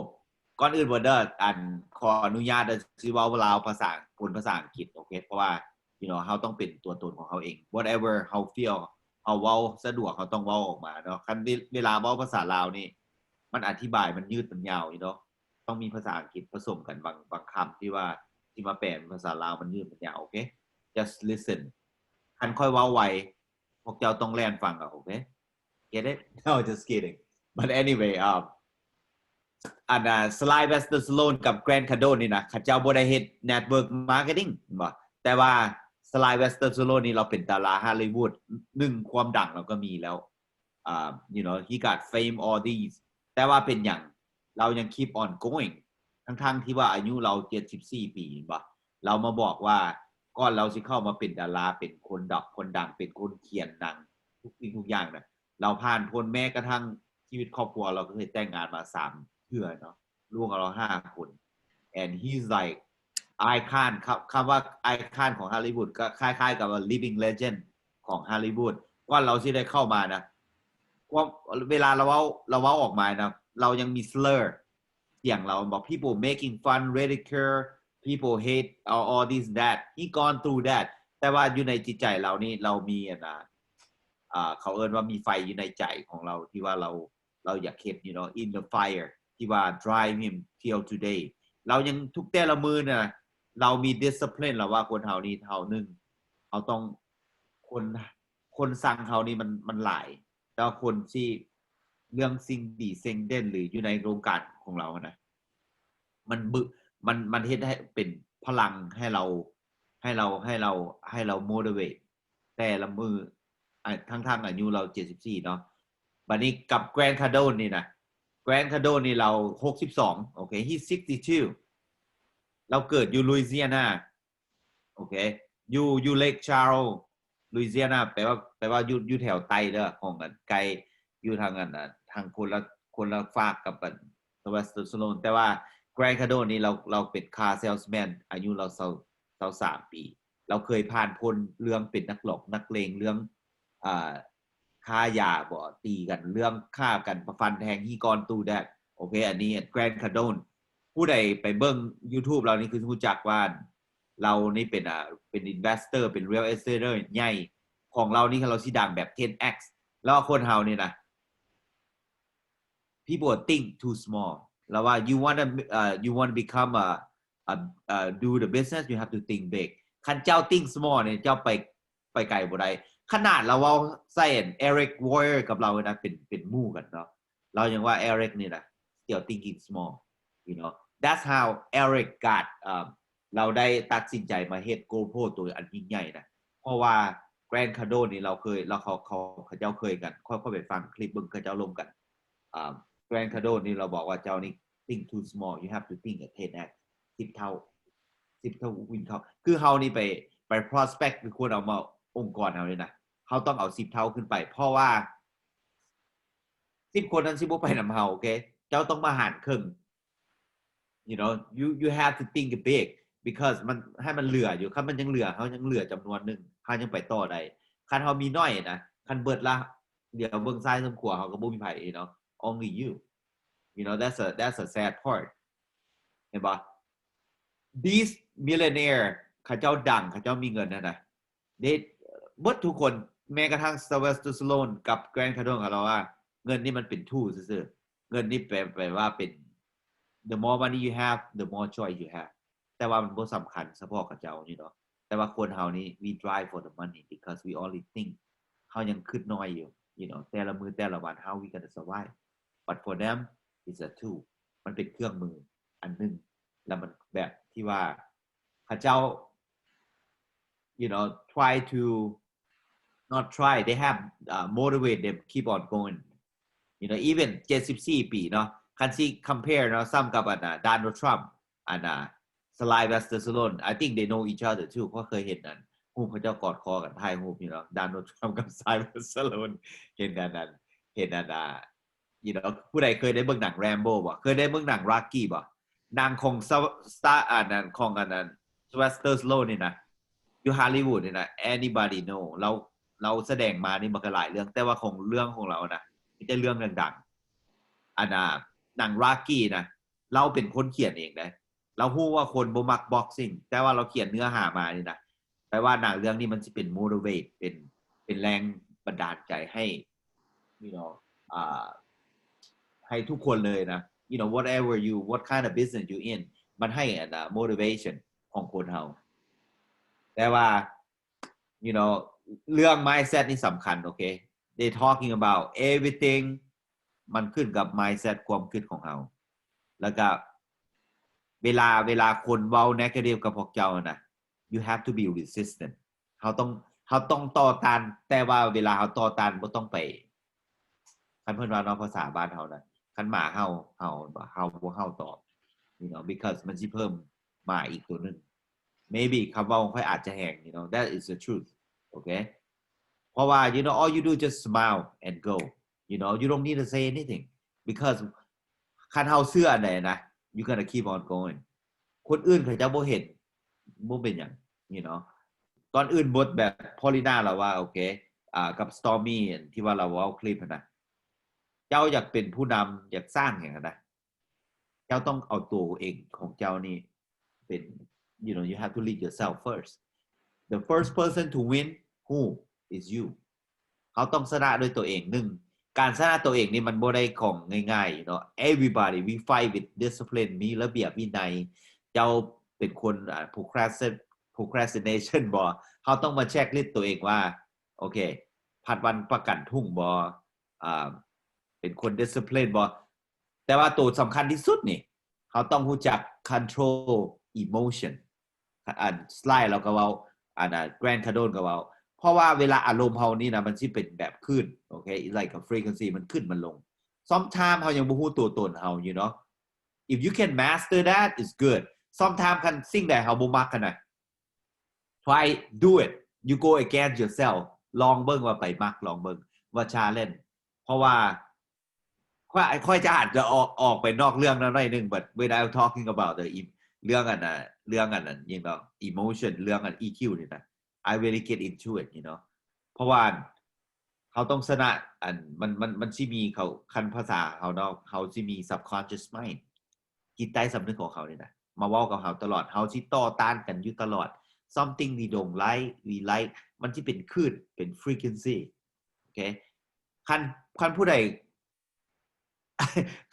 ก่อนอื่นบ่เด้ออันขออนุญาตสิเว้าลาวภาษาอังกฤษโอเคเพราะว่าyou know เฮาต้องเป็นตัวตนของเฮาเอง whatever how feel เฮาเว้าสะดวกเฮาต้องเว้าออกมาเนาะคันเวลาเว้าภาษาลาวนี่มันอธิบายมันยืดมันยาวyou know ต้องมีภาษาอังกฤษผสมกันบางคำที่ว่าที่มาแปลเป็นภาษาลาวมันยืดมันยาวโอเค just listen คันค่อยเว้าไวพวกเจ้าต้องแล่นฟังโอเค get it no just kidding but anywayอันSylvester Stallone กับ Grant Cardone นี่นะเขาเจ้าบ่ได้เฮ็ด network marketing บ่แต่ว่า Sylvester Stallone นี่เราเป็นดาราฮอลลีวูด1ความดังเราก็มีแล้วyou know he got fame all these แต่ว่าเป็นหยังเรายัง keep on going ทั้งๆที่ว่าอายุเรา74ปีบ่เรามาบอกว่าก่อนเราสิเข้ามาเป็นดาราเป็นคนดังเป็นคนเขียนหนังทุกสิ่งทุกอย่างน่ะเราผ่านพ้นแม้กระทั่งชีวิตครอบครัวเราก็เคยแต่งงานมา3เทื่อเนาะลูกเรา5คน and he's like icon คำว่า icon ของฮอลลีวูดก็คล้ายๆกับ living legend ของฮอลลีวูดว่าเราสิได้เข้ามานะว่าเวลาเราเว้าออกมานะเรายังมี slur เสียงเราบอก people making fun ridicule people hate all this that he gone through that แต่ว่าอยู่ในจิตใจเรานี่เรามีเขาเอิ้นว่ามีไฟอยู่ในใจของเราที่ว่าเราอยากเฮ็ด you know in the fire ที่ว่า drive him till today เรายังทุกแต่ละมื้อน่ะเรามี discipline แล้วว่าคนเฮานี่เฮานึงเฮาต้องคนสั่งเฮานี่มันหลายแต่คนที่เรื่องสิ่งดีสิ่งเด่นหรืออยู่ในโครงการของเรานะมันเฮ็ดให้เป็นพลังให้เรา motivate แต่ละมื้อทั้งอายุเรา74เนาะบัดนี้กับ Grant Cardone นี่นะ Grant Cardone นี่เรา62โอเค he's 62เราเกิดอยู่ลุยเซียนาโอเคอยู่เลคชาร์ลลุยเซียนาแปลว่าอยู่แถวใต้เด้อของกันไกลอยู่ทางนั้นทางคนละฝากกับSylvester Stallone แต่ว่า Grant Cardone นี่เราเป็น car salesman อายุเรา23ปีเราเคยผ่านพ้นเรื่องเป็นนักหลอกนักเลงเรื่องค่ายาบ่ตีกันเรื่องฆ่ากันประฟันแทงฮีกอนตูแดดโอเคอันนี้ Grant Cardone ผู้ใดไปเบิ่ง YouTube เรานี่คือรู้จักว่าเรานี่เป็น investor เป็น real estate ใหญ่ของเรานี่เราสิดังแบบ 10x แล้วคนเฮานี่นะ people think too small แล้วว่า you want to become do the business you have to think big คันเจ้า think small เนี่ยเจ้าไปไกลบ่ได้ขนาดเราเว้าใส่ Eric Warrior กับเรานะเป็นหมู่กันเนาะเรายังว่า Eric นี่นะ still thinking small you know that's how Eric got เราได้ตัดสินใจมาเฮ็ด GoPro ตัวอันยิ่งใหญ่นะเพราะว่า Grant Cardone นี่เราเคยแล้วเขาเจ้าเคยกันค่อยๆไปฟังคลิปเบิ่งเขาเจ้าลงกันGrant Cardone นี่เราบอกว่าเจ้านี่ think too small you have to think at 10x 10เท่าวินเขาคือเฮานี่ไป prospect คือควรเอามาองค์กรเฮาเลยนะเฮาต้องเอา10เท่าขึ้นไปเพราะว่า10คนนั้นสิบ่ไปนำเฮาโอเคเจ้าต้องมาหารครึ่ง you know you have to think big because มันให้มันเหลืออยู่คันมันยังเหลือเฮายังเหลือจำนวนนึงเฮายังไปต่อได้คันเฮามีน้อยนะคันเบิดละเดี๋ยวเบิ่งซ้ายซ้ายขวาเฮาก็บ่มีไผเนาะ only you know that's a sad part เห็นบ่ these millionaire เขาเจ้าดังเขาเจ้ามีเงินนะtheyหมดทุกคนแม้กระทั่ง Sylvester Stallone กับ Grant Cardone เราว่าเงินนี่มันเป็น tool ซื่อๆเงินนี่แปลว่าเป็น the more money you have the more choice you have แต่ว่ามันบ่สำคัญเฉพาะกับเจ้านี่เนาะแต่ว่าคนเฮานี่ we drive for the money because we only think เฮายังคิดน้อยอยู่ you know แต่ละมื้อแต่ละวัน how we gonna survive but for them it's a tool มันเป็นเครื่องมืออันนึงแล้วมันแบบที่ว่าเขาเจ้าyou know try to not try they have motivate them keep on going you know even 74ปีเนาะคันสิ compare เนาะซ้ำกับDonald Trump Sylvester Stallone I think they know each other too เพราะเคยเห็นนั่นรูปเขาเจ้ากอดคอกันถ่ายรูปyou know Donald Trump กับ Sylvester Stallone เห็นนั่นyou know ผู้ใดเคยได้เบิ่งหนัง Rambo บ่เคยได้เบิ่งหนัง Rocky บ่หนังของ Star นั้นของSylvester Stallone นี่นะอยู่ฮอลลีวูดนี่นะ anybody know เราแสดงมานี่มันก็หลายเรื่องแต่ว่าของเรื่องของเรานะมีแต่เรื่องดังๆ หนัง Rocky นะเราเป็นคนเขียนเองนะเราฮู้ว่าคนบ่มัก boxing แต่ว่าเราเขียนเนื้อหามานี่นะแปลว่าหนังเรื่องนี้มันสิเป็น motivate เป็นแรงบันดาลใจให้ you know ให้ทุกคนเลยนะ you know whatever you what kind of business you in มันให้motivation ของคนเฮาแต่ว่า you know เรื่อง mindset นี่สำคัญโอเค they talking about everything มันขึ้นกับ mindset ความคิดของเฮาแล้วก็เวลาคนเว้า negative กับพวกเจ้านะ you have to be resistant เฮาต้องต่อต้านแต่ว่าเวลาเฮาต่อต้านบ่ต้องไปคันเพิ่นว่าเนาะภาษาบ้านเฮานะคันหมาเฮาบ่เฮาตอบ you know because มันสิเพิ่มหมาอีกตัวนึง maybe คำเว้าค่อยอาจจะแหง you know that is the truth okay เพราะว่า you know all you do just smile and go you know you don't need to say anything because คันเฮาเชื่ออันใดนะ you gonna keep on going คนอื่นเขาจะบ่เห็นบ่เป็นหยัง you know ตอนอื่นบทแบบ Paulina เราว่าโอเคกับ Stormy ที่ว่าเราเว้าคลิปนะเจ้าอยากเป็นผู้นำอยากสร้างหยังนะเจ้าต้องเอาตัวเองของเจ้านี่เป็น you know you have to lead yourself first the first person to win who is you เขาต้องชนะด้วยตัวเองการชนะตัวเองนี่มันบ่ได้ของง่ายๆเนาะ everybody we fight with discipline มีระเบียบวินัยเจ้าเป็นคนprocrastination บ่เขาต้องมาเช็คลิสต์ตัวเองว่าโอเคผัดวันประกันทุ่งบ่เป็นคน discipline บ่แต่ว่าตัวสำคัญที่สุดนี่เขาต้องรู้จัก control emotion สไลด์เราก็เว้าGrant Cardone ก็เว้าเพราะว่าเวลาอารมณ์เฮานี่นะมันสิเป็นแบบขึ้นโอเค like a frequency มันขึ้นมันลง sometimes เฮายังบ่ฮู้ตัวตนเฮา you know if you can master that is good sometimes คันสิ่งใดเฮาบ่มักกันน่ะ try do it you go against yourself ลองเบิ่งว่าไปมักลองเบิ่งว่า challenge เพราะว่าค่อยจะอาจจะออกไปนอกเรื่องนั้นหน่อยนึง but when I'm talking about the เรื่องอันนั้นyou know emotion เรื่อง EQ นี่นะ I really get into it you know เพราะว่าเขาต้องชนะมันสิมีเขาคันภาษาเขาเนาะเขาสิมี subconscious mind จิตใต้สำนึกของเขานี่นะมาเว้ากับเขาตลอดเขาสิต่อต้านกันอยู่ตลอด something we don't like we like มันสิเป็นคลื่นเป็น frequency โอเคคันผู้ใด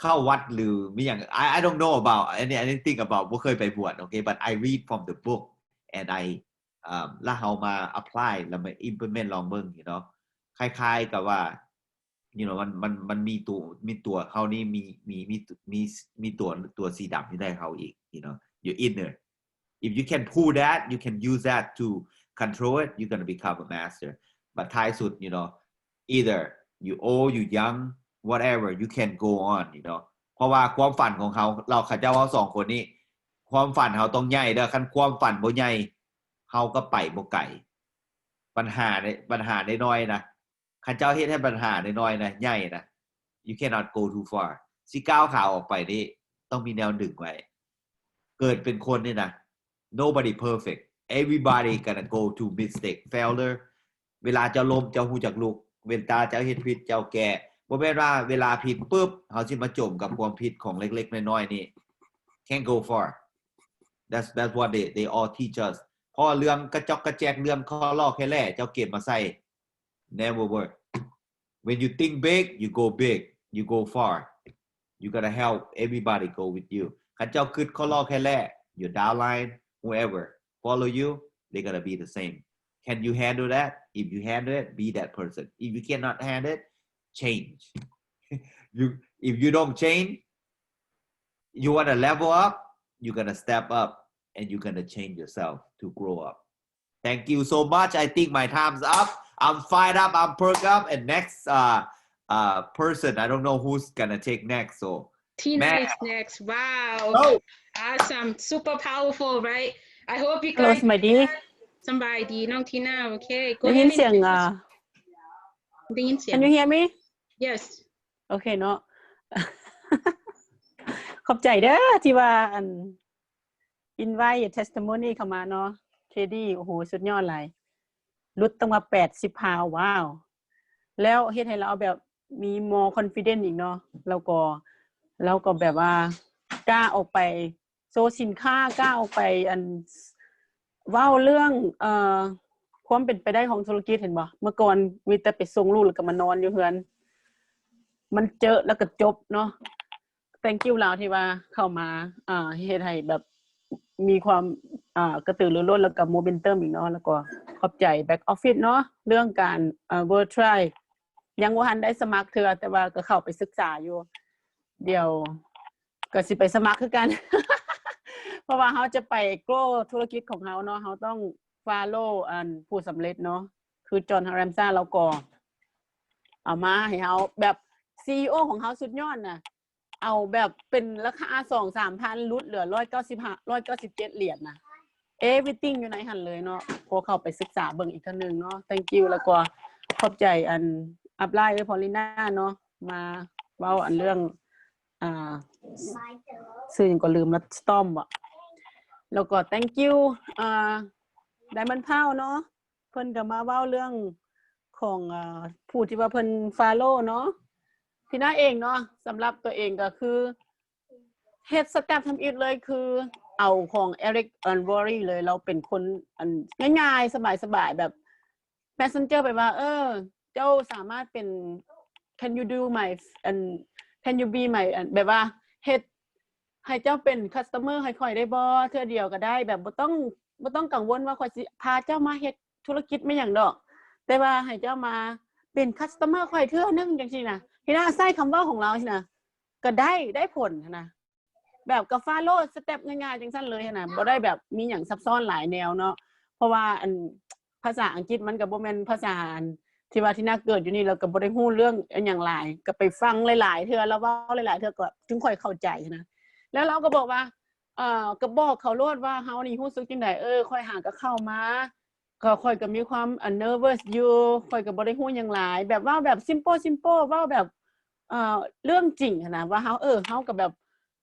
เข้าวัดหรือมีอย่าง I don't know about anything about บ่เคยไปบวชโอเค but I read from the book and I แล้วเฮามา apply แล้วมา implement ลองเบิ่ง you know คล้ายๆกับว่า you know มันมีตัวเฮานี่มีตัวสีดำอยู่ในเฮาอีก you know your inner if you can pull that you can use that to control it you're going to become a master but ท้ายสุด you know either you old you young whatever you can go on you know เพราะว่าความฝันของเขาเขาเจ้าเฮา2คนนี้ความฝันเฮาต้องใหญ่เด้อคันความฝันบ่ใหญ่เฮาก็ไปบ่ไกลปัญหาน้อยๆนะคันเจ้าเฮ็ดให้ปัญหาน้อยๆนะใหญ่นะ you cannot go too far สิก้าวขาออกไปนี่ต้องมีแนวดึงไว้เกิดเป็นคนนี่นะ nobody perfect everybody gonna go to mistake failure เวลาเจ้าล้มเจ้าฮู้จักลุกเวลาเจ้าเฮ็ดผิดเจ้าแก้บ่แม่นว่าเวลาผิดปึ๊บเฮาสิมาจมกับความผิดของเล็กๆน้อยๆนี่ can't go far that's what they all teach us พอเรื่องกระจอกกระแจกเรื่องข้อลอกแค่แลเจ้าเก็บมาใส่ never work when you think big you go big you go far you got to help everybody go with you คันเจ้าคิดข้อลอกแค่แล your downline whoever follow you they going to be the same can you handle that if you handle it be that person if you cannot handle it change if you don't change you want to level up you're going to step up and you're going to change yourself to grow up thank you so much I think my time's up I'm fired up I'm perked up and next person I don't know who's going to take next so Tina is next wow awesome super powerful right I hope you guys Hello สวัสดี สบายดีน้อง Tina okay ได้ยินเสียงได้ยินเสียง Can you hear me Yes โอเคเนาะ ขอบใจเด้อที่ว่าinvite testimony เข้ามาเนาะ KD โอ้โหสุดยอดหลายลุดตั้งมา80 พาวว้าวแล้วเฮ็ดให้เราแบบมี more confident อีกเนาะแล้วก็ แล้วก็แบบว่ากล้าออกไปโชว์สินค้ากล้าออกไปเว้าเรื่องความเป็นไปได้ของธุรกิจเห็นบ่เมื่อก่อนมีแต่ไปส่งลูกแล้วก็มานอนอยู่เฮือนมันเจอแล้วก็จบเนาะ thank you ลาวที่ว่าเข้ามาเฮ็ดให้แบบมีความกระตือรือร้นแล้วก็โมเมนตัมอีกเนาะแล้วก็ขอบใจ back office เนาะเรื่องการworld try ยังบ่ทันได้สมัครเทื่อแต่ว่าก็เข้าไปศึกษาอยู่เดี๋ยวก็สิไปสมัครคือกัน เพราะว่าเฮาจะไป grow ธุรกิจของเฮาเนาะเฮาต้อง follow ผู้สำเร็จเนาะคือจอห์นฮารัมซ่าเราก็เอามาให้เฮาแบบ CEO ของเฮาสุดยอดน่ะเอาแบบเป็นราคา 2-3,000 ลดเหลือ195 197เหรียญน่ะ everything อยู่ในหั่นเลยเนาะพอเข้าไปศึกษาเบิ่งอีกเทื่อนึงเนาะ thank you แล้วก็ขอบใจอัพไลน์พอลิน่าเนาะมาเว้าเรื่องชื่อหยังก็ลืมแล้วสตอมบ่แล้วก็ thank you Diamond Pound เนาะเพิ่นก็มาเว้าเรื่องของผู้ที่ว่าเพิ่น follow เนาะที่น่าเองเนาะสำหรับตัวเองก็คือเฮ็ดสเต็ปทำอิฐเลยคือเอาของ Eric Worre เลยเราเป็นคนง่ายๆสบายๆแบบ Messenger ไปว่าเจ้าสามารถเป็น Can you do my Can you be my แบบว่าเฮ็ดให้เจ้าเป็น customer ให้ค่อยได้บ่เทื่อเดียวก็ได้แบบบ่ต้องกังวลว่าค่อยสิพาเจ้ามาเฮ็ดธุรกิจไม่หยังดอกแต่ว่าให้เจ้ามาเป็น customer ค่อยเทื่อนึงจังซี่น่ะที่น่าใส่คำเว้าของเราซี่น่ะก็ได้ผลนะแบบก็ follow สเต็ปง่ายๆจังซั่นเลยนะบ่ได้แบบมีหยังซับซ้อนหลายแนวเนาะเพราะว่าภาษาอังกฤษมันก็บ่แม่นภาษาที่ว่าที่น่าเกิดอยู่นี่แล้วก็บ่ได้ฮู้เรื่องอันหยังหลายก็ไปฟังหลายๆเทื่อแล้วเว้าหลายๆเทื่อก็จึงค่อยเข้าใจนะแล้วเราก็บอกว่าก็บอกเขาโลดว่าเฮานี่รู้สึกจังได๋ค่อยหาก็เข้ามาก็ค่อยก็มีความnervous อยู่ค่อยก็บ่ได้ฮู้หยังหลายแบบว่าแบบ simple เว้าแบบเรื่องจริงนะว่าเฮาเฮาก็แบบ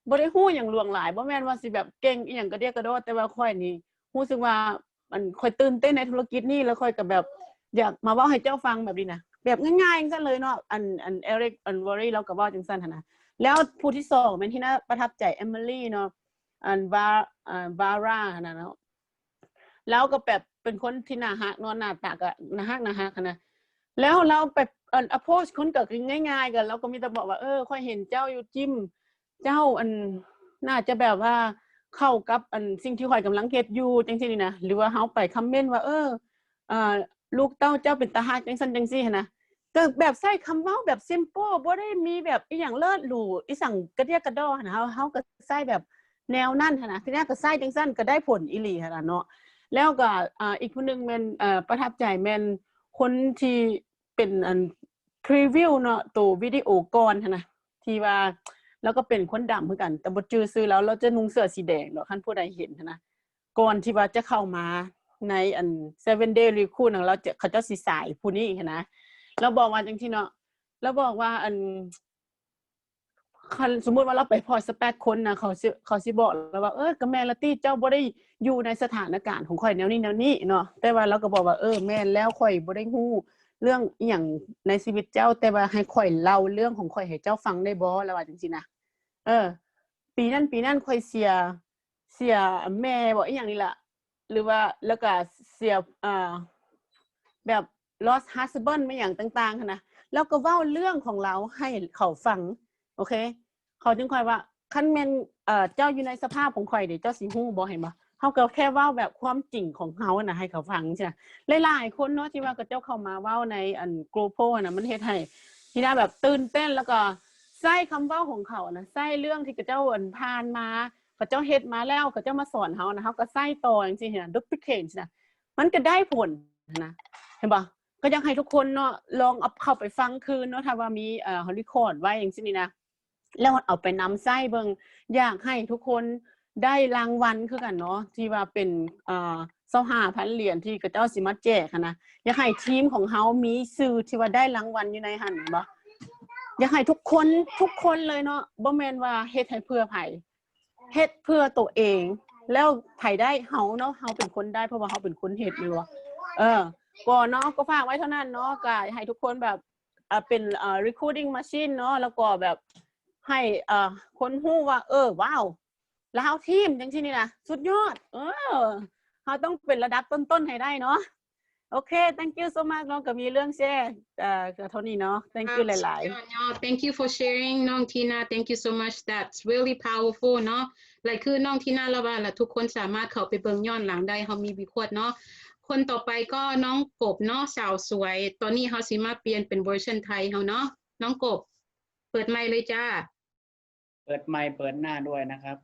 บ่ได้ฮู้หยังล่วงหลายบ่แม่นว่าสิแบบเก่งอีหยังกระเดียกระโดดแต่ว่าค่อยนี่รู้สึกว่ามันค่อยตื่นเต้นในธุรกิจนี้แล้วค่อยก็แบบอยากมาเว้าให้เจ้าฟังแบบนี้นะแบบง่ายๆจังซั่นเลยเนาะEric Worre เราก็เว้าจังซั่นหั่นนะแล้วผู้ที่2แม่นที่น่าประทับใจ Emily เนาะVara นะเนาะแล้วก็แบบเป็นคนที่น่ารักเนาะหน้าตาก็น่ารักนะแล้วเราไปapproach คนก็ง่ายๆกันแล้วก็มีแต่บอกว่าค่อยเห็นเจ้าอยู่จิมเจ้าน่าจะแบบว่าเข้ากับสิ่งที่ข่อยกำลังเฮ็ดอยู่จังซี่นี่นะหรือว่าเฮาไปคอมเมนต์ว่าลูกเต้าเจ้าเป็นตาฮักจังซั่นจังซี่หั่นนะก็แบบใช้คำเว้าแบบ simple บ่ได้มีแบบอีหยังเลิศหรูอีสังกระเดียกระดอหั่นเฮาก็ใช้แบบแนวนั้นหั่นนะทีนี้ก็ใช้จังซั่นก็ได้ผลอีหลีหั่นน่ะเนาะแล้วก็อีกผู้นึงแม่นประทับใจแม่นคนที่เป็นพรีวิวเนาะตัววิดีโอก่อนหั่นนะที่ว่าแล้วก็เป็นคนดำเหมือนกันแต่บ่จื้อชื่อแล้วเราจะนุ่งเสื้อสีแดงเนาะคันผู้ใดเห็นหั่นนะก่อนที่ว่าจะเข้ามาใน7 day recruit นั้นเราจะเขาเจ้าสิสายผู้นี้หั่นนะเราบอกว่าจังซี่เนาะเราบอกว่าสมมุติว่าเราไปพอสเปคคนนะเขาสิบอกแล้วว่าก็แม่นละติเจ้าบ่ได้อยู่ในสถานการณ์ของข่อยแนวนี้เนาะแต่ว่าเราก็บอกว่าแม่นแล้วข่อยบ่ได้ฮู้เรื่องอีหยังในชีวิตเจ้าแต่ว่าให้ข่อยเล่าเรื่องของข่อยให้เจ้าฟังได้บ่แล้วว่าจังซี่นะปีนั้นข่อยเสียแม่บ่อีหยังนี่ล่ะหรือว่าแล้วก็เสียแบบ lost husband ไม่หยังต่างๆหั่นนะแล้วก็เว้าเรื่องของเราให้เขาฟังโอเคเขาจึงค่อยว่าคันแม่นเจ้าอยู่ในสภาพของข่อยนี่เจ้าสิฮู้บ่ให้บ่เฮาก็แค่เว้าแบบความจริงของเฮาน่ะให้เขาฟังใช่หลายๆคนเนาะที่ว่าก็เจ้าเข้ามาเว้าในglobal น่ะมันเฮ็ดให้ที่น่าแบบตื่นเต้นแล้วก็ใช้คำเว้าของเขาน่ะใช้เรื่องที่เขาเจ้าผ่านมาเขาเจ้าเฮ็ดมาแล้วเขาเจ้ามาสอนเฮานะเฮาก็ใช้ต่อจังซี่น่ะ duplicate นะมันก็ได้ผลนะเห็นบ่ก็อยากให้ทุกคนเนาะลองเอาเข้าไปฟังคืนเนาะถ้าว่ามีrecord ไว้จังซี่นี่นะแล้วเอาไปนำใช้เบิ่งอยากให้ทุกคนได้รางวัลคือกันเนาะที่ว่าเป็น25,000 เหรียญที่เขาเจ้าสิมาแจกนะอยากให้ทีมของเฮามีชื่อที่ว่าได้รางวัลอยู่ในหั่นบ่อยากให้ทุกคนเลยเนาะบ่แม่นว่าเฮ็ดให้เพื่อไผเฮ็ดเพื่อตัวเองแล้วไผได้เฮาเนาะเฮาเป็นคนได้เพราะว่าเฮาเป็นคนเฮ็ดอยู่ก็เนาะก็ฝากไว้เท่านั้นเนาะก็ให้ทุกคนแบบเป็นrecruiting machine เนาะแล้วก็แบบ ให้คนฮู้ว่าว้าวลาวทีมจังซี่นี่นะสุดยอดเราต้องเป็นระดับต้นๆให้ได้เนาะโอเค thank you so much น้องก็มีเรื่องแชร์ก็เท่านี้เนาะ thank you หลายๆthank you for sharing น้องทีน่า thank you so much that's really powerful เนาะlike คือน้องทีน่าเราว่าล่ะทุกคนสามารถเข้าไปเบิ่งย้อนหลังได้เฮามีวิดีโอเนาะคนต่อไปก็น้องกบเนาะสาวสวยตอนนี้เฮาสิมาเปลี่ยนเป็นเวอร์ชันไทยเฮาเนาะน้องกบเปิดไมค์เลยจ้าเปิดไมค์เปิดหน้าด้วยนะครับ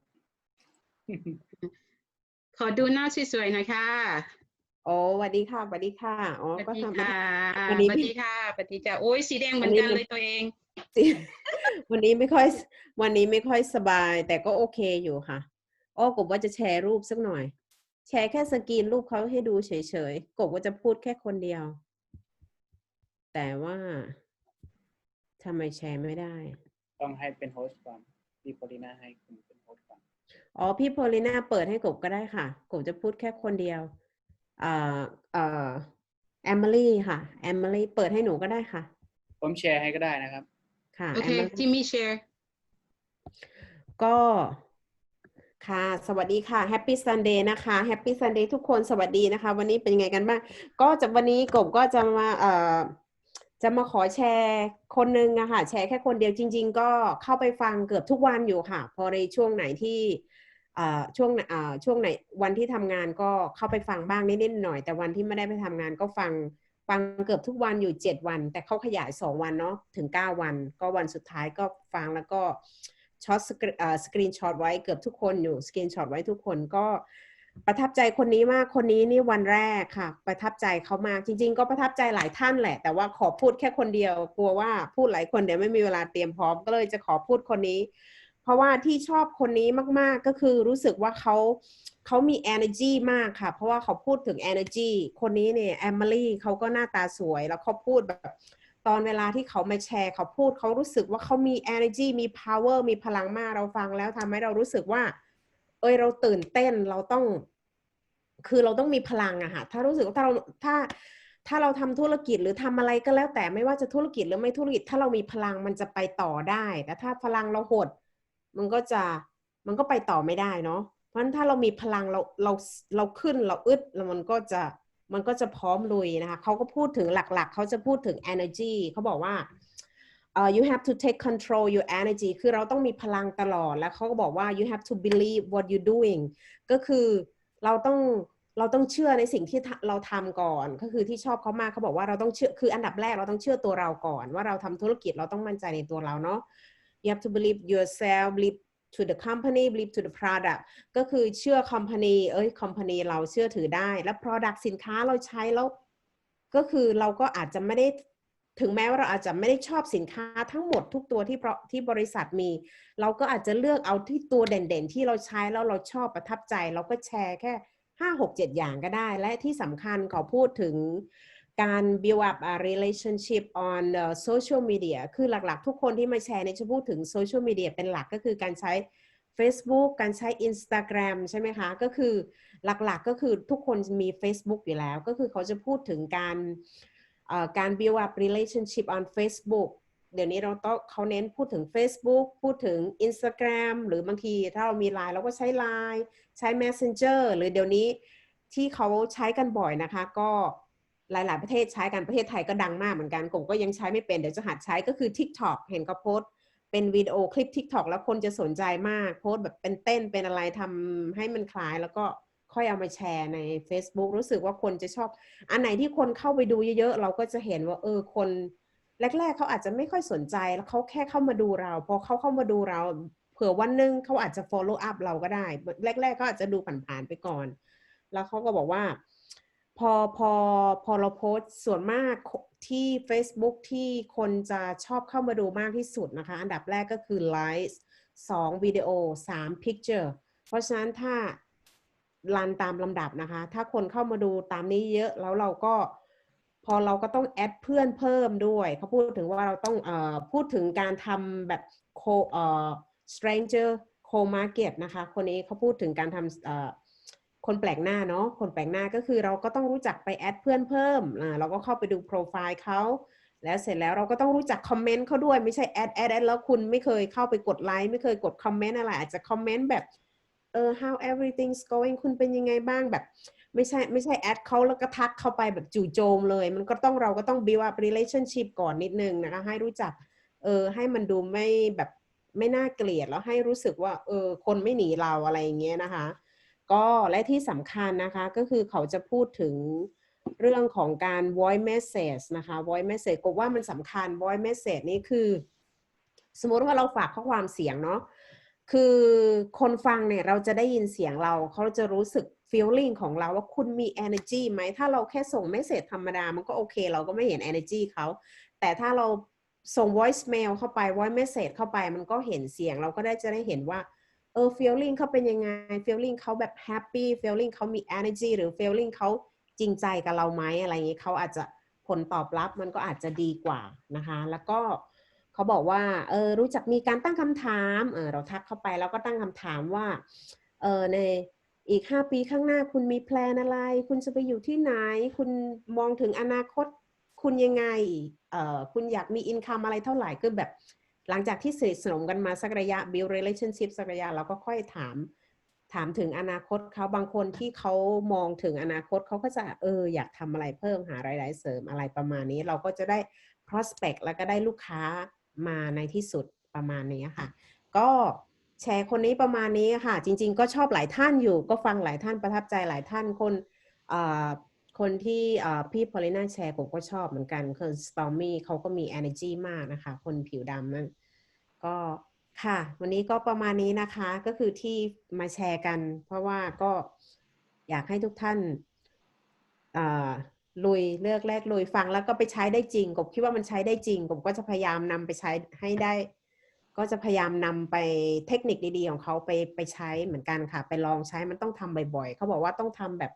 ขอดูหน้าสวยๆหน่อยค่ะโอ้สวัสดีค่ะสวัสดีค่ะอ๋อก็ทำวันนี้สวัสดีค่ะสวัสดีจ้าโอ้ยสีแดงเหมือนกันเลยตัวเองวันนี้ไม่ค่อยสบายแต่ก็โอเคอยู่ค่ะกบว่าจะแชร์รูปสักหน่อยแชร์แค่สกรีนรูปเขาให้ดูเฉยๆกบว่าจะพูดแค่คนเดียวแต่ว่าทำไมแชร์ไม่ได้ต้องให้เป็นโฮสต์ก่อนพี่โพลิน่าให้คุณเป็นโฮสต์ก่อนพี่โพลิน่าเปิดให้กบก็ได้ค่ะกบจะพูดแค่คนเดียวแอมลี่ค่ะแอมลี่เปิดให้หนูก็ได้ค่ะผมแชร์ให้ก็ได้นะครับค่ะโอเคจิมมี่แชร์ก็ค่ะสวัสดีค่ะแฮปปี้ซันเดย์นะคะแฮปปี้ซันเดย์ทุกคนสวัสดีนะคะวันนี้เป็นยังไงกันบ้างก็จะวันนี้กบก็จะมาขอแชร์คนนึงอะค่ะแชร์แค่คนเดียวจริงๆก็เข้าไปฟังเกือบทุกวันอยู่ค่ะพอในช่วงไหนที่ช่วงไหนวันที่ทำงานก็เข้าไปฟังบ้างนิดๆหน่อยแต่วันที่ไม่ได้ไปทำงานก็ฟังเกือบทุกวันอยู่7วันแต่เขาขยาย2วันเนาะถึง9วันก็วันสุดท้ายก็ฟังแล้วก็ช็อตสกรีนช็อตไว้เกือบทุกคนอยู่สกรีนช็อตไว้ทุกคนก็ประทับใจคนนี้มากคนนี้นี่วันแรกค่ะประทับใจเขามากจริงๆก็ประทับใจหลายท่านแหละแต่ว่าขอพูดแค่คนเดียวกลัวว่าพูดหลายคนเดี๋ยวไม่มีเวลาเตรียมพร้อมก็เลยจะขอพูดคนนี้เพราะว่าที่ชอบคนนี้มากๆก็คือรู้สึกว่าเขามี energy มากค่ะเพราะว่าเขาพูดถึง energy คนนี้เนี่ยแอมลี่เขาก็หน้าตาสวยแล้วเขาพูดแบบตอนเวลาที่เขามาแชร์เขาพูดเขารู้สึกว่าเขามี energy มี power มีพลังมากเราฟังแล้วทำให้เรารู้สึกว่าเราตื่นเต้นเราต้องมีพลังอะค่ะถ้ารู้สึกว่าถ้าเราทำธุรกิจหรือทำอะไรก็แล้วแต่ไม่ว่าจะธุรกิจหรือไม่ธุรกิจถ้าเรามีพลังมันจะไปต่อได้แต่ถ้าพลังเราหดมันก็ไปต่อไม่ได้เนาะเพราะฉะนั้นถ้าเรามีพลังเราขึ้นเราอึดแล้วมันก็จะพร้อมลุยนะคะเขาก็พูดถึงหลักๆเขาจะพูดถึง energy เขาบอกว่าyou have to take control your energy คือเราต้องมีพลังตลอดแล้วเขาก็บอกว่า you have to believe what you're doing ก็คือเราต้องเชื่อในสิ่งที่เราทำก่อนก็คือที่ชอบเขามากเขาบอกว่าเราต้องเชื่อคืออันดับแรกเราต้องเชื่อตัวเราก่อนว่าเราทำธุรกิจเราต้องมั่นใจในตัวเราเนาะ you have to believe yourself believe to the company believe to the product ก็คือเชื่อ company company เราเชื่อถือได้แล้ว product สินค้าเราใช้แล้วก็คือเราก็อาจจะไม่ได้ถึงแม้ว่าเราอาจจะไม่ได้ชอบสินค้าทั้งหมดทุกตัวที่บริษัทมีเราก็อาจจะเลือกเอาที่ตัวเด่นๆที่เราใช้แล้วเราชอบประทับใจเราก็แชร์แค่5 6 7อย่างก็ได้และที่สำคัญเขาพูดถึงการ build up a relationship on social media คือหลักๆทุกคนที่มาแชร์เนี่ยจะพูดถึง social media เป็นหลักก็คือการใช้ Facebook การใช้ Instagram ใช่ไหมคะก็คือหลักๆก็คือทุกคนมี Facebook อยู่แล้วก็คือเขาจะพูดถึงการ build up relationship on Facebook เดี๋ยวนี้เขาเน้นพูดถึง Facebook พูดถึง Instagram หรือบางทีถ้าเรามี Line เราก็ใช้ Line ใช้ Messenger หรือเดี๋ยวนี้ที่เขาใช้กันบ่อยนะคะก็หลายๆประเทศใช้กันประเทศไทยก็ดังมากเหมือนกันผมก็ยังใช้ไม่เป็นเดี๋ยวจะหัดใช้ก็คือ TikTok เห็นเขาโพสต์เป็นวิดีโอคลิป TikTok แล้วคนจะสนใจมากโพสต์แบบเป็นเต้นเป็นอะไรทำให้มันคล้ายแล้วก็ค่อยเอามาแชร์ใน Facebook รู้สึกว่าคนจะชอบอันไหนที่คนเข้าไปดูเยอะๆเราก็จะเห็นว่าคนแรกๆเขาอาจจะไม่ค่อยสนใจแล้วเขาแค่เข้ามาดูเราพอเขาเข้ามาดูเราเผื่อวันนึงเขาอาจจะ follow up เราก็ได้แรกๆเขาอาจจะดูผ่านๆไปก่อนแล้วเขาก็บอกว่าพอเราโพสต์ส่วนมากที่ Facebook ที่คนจะชอบเข้ามาดูมากที่สุดนะคะอันดับแรกก็คือ Likes 2 วิดีโอ 3 Picture เพราะฉะนั้นถ้ารันตามลำดับนะคะถ้าคนเข้ามาดูตามนี้เยอะแล้วเราก็ต้องแอดเพื่อนเพิ่มด้วยเขาพูดถึงว่าเราต้องพูดถึงการทำแบบstranger co-market นะคะคนนี้เขาพูดถึงการทำคนแปลกหน้าเนาะคนแปลกหน้าก็คือเราก็ต้องรู้จักไปแอดเพื่อนเพิ่มเราก็เข้าไปดูโปรไฟล์เขา แล้วเสร็จแล้วเราก็ต้องรู้จักคอมเมนต์เขาด้วยไม่ใช่แอดแล้วคุณไม่เคยเข้าไปกดไลค์ไม่เคยกดคอมเมนต์อะไรอาจจะคอมเมนต์แบบhow everything's going คุณเป็นยังไงบ้างแบบไม่ใช่แอดเขาแล้วก็ทักเข้าไปแบบจู่โจมเลยมันก็ต้องเราก็ต้อง build up relationship ก่อนนิดนึงนะคะให้รู้จักให้มันดูไม่แบบไม่น่าเกลียดแล้วให้รู้สึกว่าคนไม่หนีเราอะไรอย่างเงี้ยนะคะก็และที่สำคัญนะคะก็คือเขาจะพูดถึงเรื่องของการ voice message นะคะ voice message ก็ว่ามันสำคัญ voice message นี่คือสมมติว่าเราฝากข้อความเสียงเนาะคือคนฟังเนี่ยเราจะได้ยินเสียงเราเขาจะรู้สึก feeling ของเราว่าคุณมี energy ไหมถ้าเราแค่ส่ง message ธรรมดามันก็โอเคเราก็ไม่เห็น energy เขาแต่ถ้าเราส่ง voice mail เข้าไป voice message เข้าไปมันก็เห็นเสียงเราก็จะได้เห็นว่าfeeling เขาเป็นยังไง feeling เขาแบบ happy feeling เขามี energy หรือ feeling เขาจริงใจกับเราไหมอะไรอย่างนี้เขาอาจจะผลตอบรับมันก็อาจจะดีกว่านะคะแล้วก็เขาบอกว่ารู้จักมีการตั้งคำถามเราทักเข้าไปแล้วก็ตั้งคำถามว่าในอีก5 ปีข้างหน้าคุณมีแพลนอะไรคุณจะไปอยู่ที่ไหนคุณมองถึงอนาคตคุณยังไงคุณอยากมีอินคัมอะไรเท่าไหร่คือแบบหลังจากที่สนิทสนมกันมาสักระยะ build relationship สักระยะเราก็ค่อยถามถึงอนาคตเขาบางคนที่เขามองถึงอนาคตเขาก็จะอยากทำอะไรเพิ่มหารายได้เสริมอะไรประมาณนี้เราก็จะได้ prospect แล้วก็ได้ลูกค้ามาในที่สุดประมาณนี้ค่ะก็แชร์คนนี้ประมาณนี้ค่ะจริงๆก็ชอบหลายท่านอยู่ก็ฟังหลายท่านประทับใจหลายท่านคนที่พี่พอลิน่าแชร์ผมก็ชอบเหมือนกันคือสตอมมี่เขาก็มี energy มากนะคะคนผิวดำนั่นก็ค่ะวันนี้ก็ประมาณนี้นะคะก็คือที่มาแชร์กันเพราะว่าก็อยากให้ทุกท่านลุยเลือกแรกลุยฟังแล้วก็ไปใช้ได้จริงผมคิดว่ามันใช้ได้จริงผมก็จะพยายามนำไปใช้ให้ได้ก็จะพยายามนำไปเทคนิคดีๆของเขาไปใช้เหมือนกันค่ะไปลองใช้มันต้องทำบ่อยๆเขาบอกว่าต้องทำแบบ